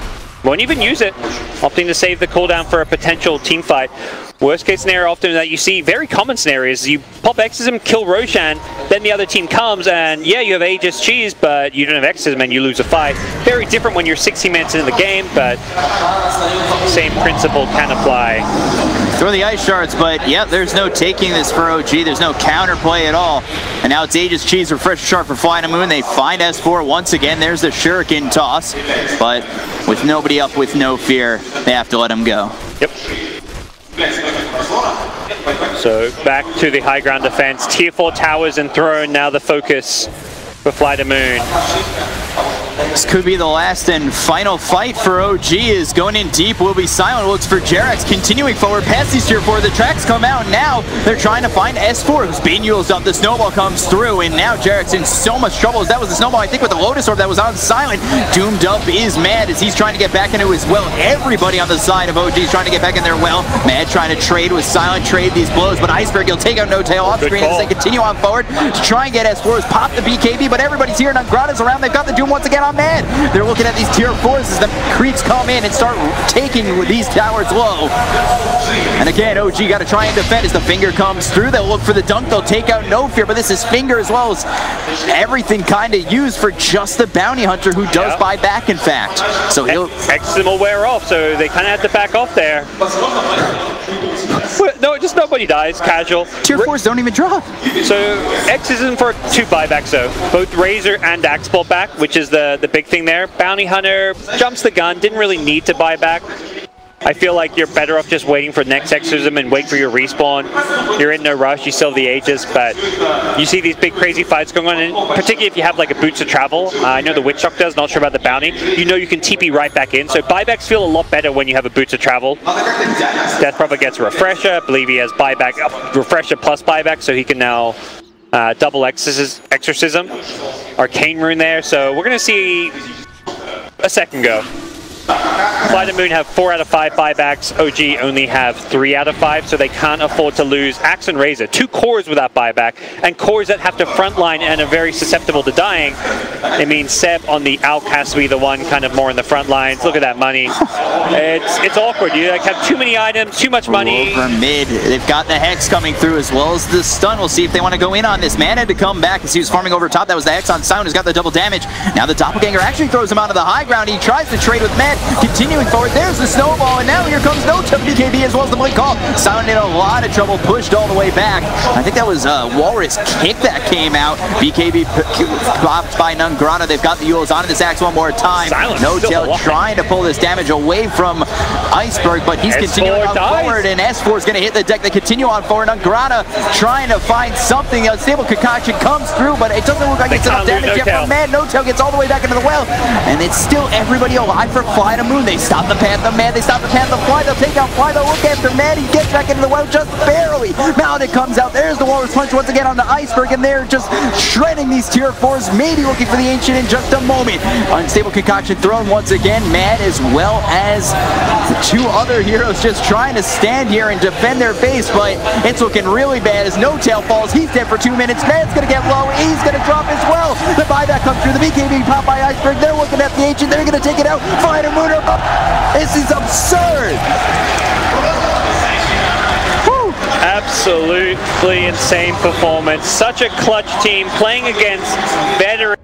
Won't even use it, opting to save the cooldown for a potential team fight. Worst case scenario often that you see, very common scenarios, you pop Exorcism, kill Roshan, then the other team comes and yeah, you have Aegis Cheese, but you don't have Exorcism and you lose a fight. Very different when you're 60 minutes into the game, but same principle can apply. Throw the Ice Shards, but yeah, there's no taking this for OG, there's no counterplay at all. And now it's Aegis Cheese, Refresher Shard for FlyToMoon. They find S4 once again, there's the Shuriken toss, but with nobody up with No Fear, they have to let him go. Yep. So back to the high ground defense. Tier 4 towers and throne now the focus for FlyToMoon. This could be the last and final fight for OG. Is going in deep, will be silent, looks for Jarex, continuing forward past these tier 4. The tracks come out now. They're trying to find S4, who's being used up. The snowball comes through, and now Jarex in so much trouble. As that was the snowball, I think, with the Lotus Orb that was on silent. Doomed Up is mad as he's trying to get back into his well. Everybody on the side of OG is trying to get back in their well. Mad trying to trade with silent, trade these blows, but Iceberg, he'll take out No Tail off screen as they continue on forward to try and get S4's pop the BKB, but everybody's here and Ungrada's around. They've got the Doom once again on Mad. They're looking at these tier 4s as the creeps come in and start taking these towers low. And again, OG got to try and defend as the finger comes through. They'll look for the dunk. They'll take out No Fear, but this is finger as well as everything kind of used for just the bounty hunter who does buy back, in fact. So he'll... Exim will wear off, so they kind of have to back off there. No, just nobody dies, casual. Tier 4s don't even drop. So X is in for 2 buybacks though. Both Razor and Axe pulled back, which is the big thing there. Bounty Hunter jumps the gun, didn't really need to buy back. I feel like you're better off just waiting for the next exorcism and wait for your respawn. You're in no rush, you still have the Aegis, but you see these big crazy fights going on, and particularly if you have like a Boots of Travel. I know the Witch Shock does, not sure about the Bounty. You know you can TP right back in, so buybacks feel a lot better when you have a Boots of Travel. Death probably gets a Refresher. I believe he has buyback, Refresher plus buyback, so he can now double Exorcism. Arcane Rune there, so we're going to see a second go. FlyToMoon have 4 out of 5 buybacks. OG only have 3 out of 5, so they can't afford to lose Axe and Razor. 2 cores without buyback, and cores that have to frontline and are very susceptible to dying. It means Seb on the Alk has to be the one kind of more in the front lines. Look at that money. It's awkward. You like have too many items, too much money. Over mid, they've got the Hex coming through as well as the stun. We'll see if they want to go in on this. Man had to come back as he was farming over top. That was the Hex on Sound, who's got the double damage. Now the Doppelganger actually throws him onto the high ground. He tries to trade with Mad. Continuing forward, there's the snowball, and now here comes No Tail BKB as well as the blink call. Silent in a lot of trouble, pushed all the way back. I think that was Walrus Kick that came out. BKB popped by Ungrada. They've got the Yules onto this Axe one more time. Silent No Tail trying to pull this damage away from Iceberg, but he's continuing on forward, and S4 is going to hit the deck. They continue on forward. Ungrada trying to find something. A stable concoction comes through, but it doesn't look like it's enough damage yet from Mad. No Tail gets all the way back into the well, and it's still everybody alive for FlyToMoon. They stop the path of Mad, they stop the path of Fly, they'll take out Fly, they'll look after Mad, he gets back into the well just barely. Maledict comes out, there's the Walrus Punch once again on the Iceberg, and they're just shredding these tier 4s, maybe looking for the Ancient in just a moment. Unstable concoction thrown once again, Mad as well as the 2 other heroes just trying to stand here and defend their base, but it's looking really bad as No Tail falls, he's dead for 2 minutes, Mad's gonna get low, he's gonna drop as well. The buyback comes through, the BKB pop by Iceberg, they're looking at the Ancient, they're gonna take it out. FlyToMoon are up. This is absurd! Woo. Absolutely insane performance. Such a clutch team playing against veterans.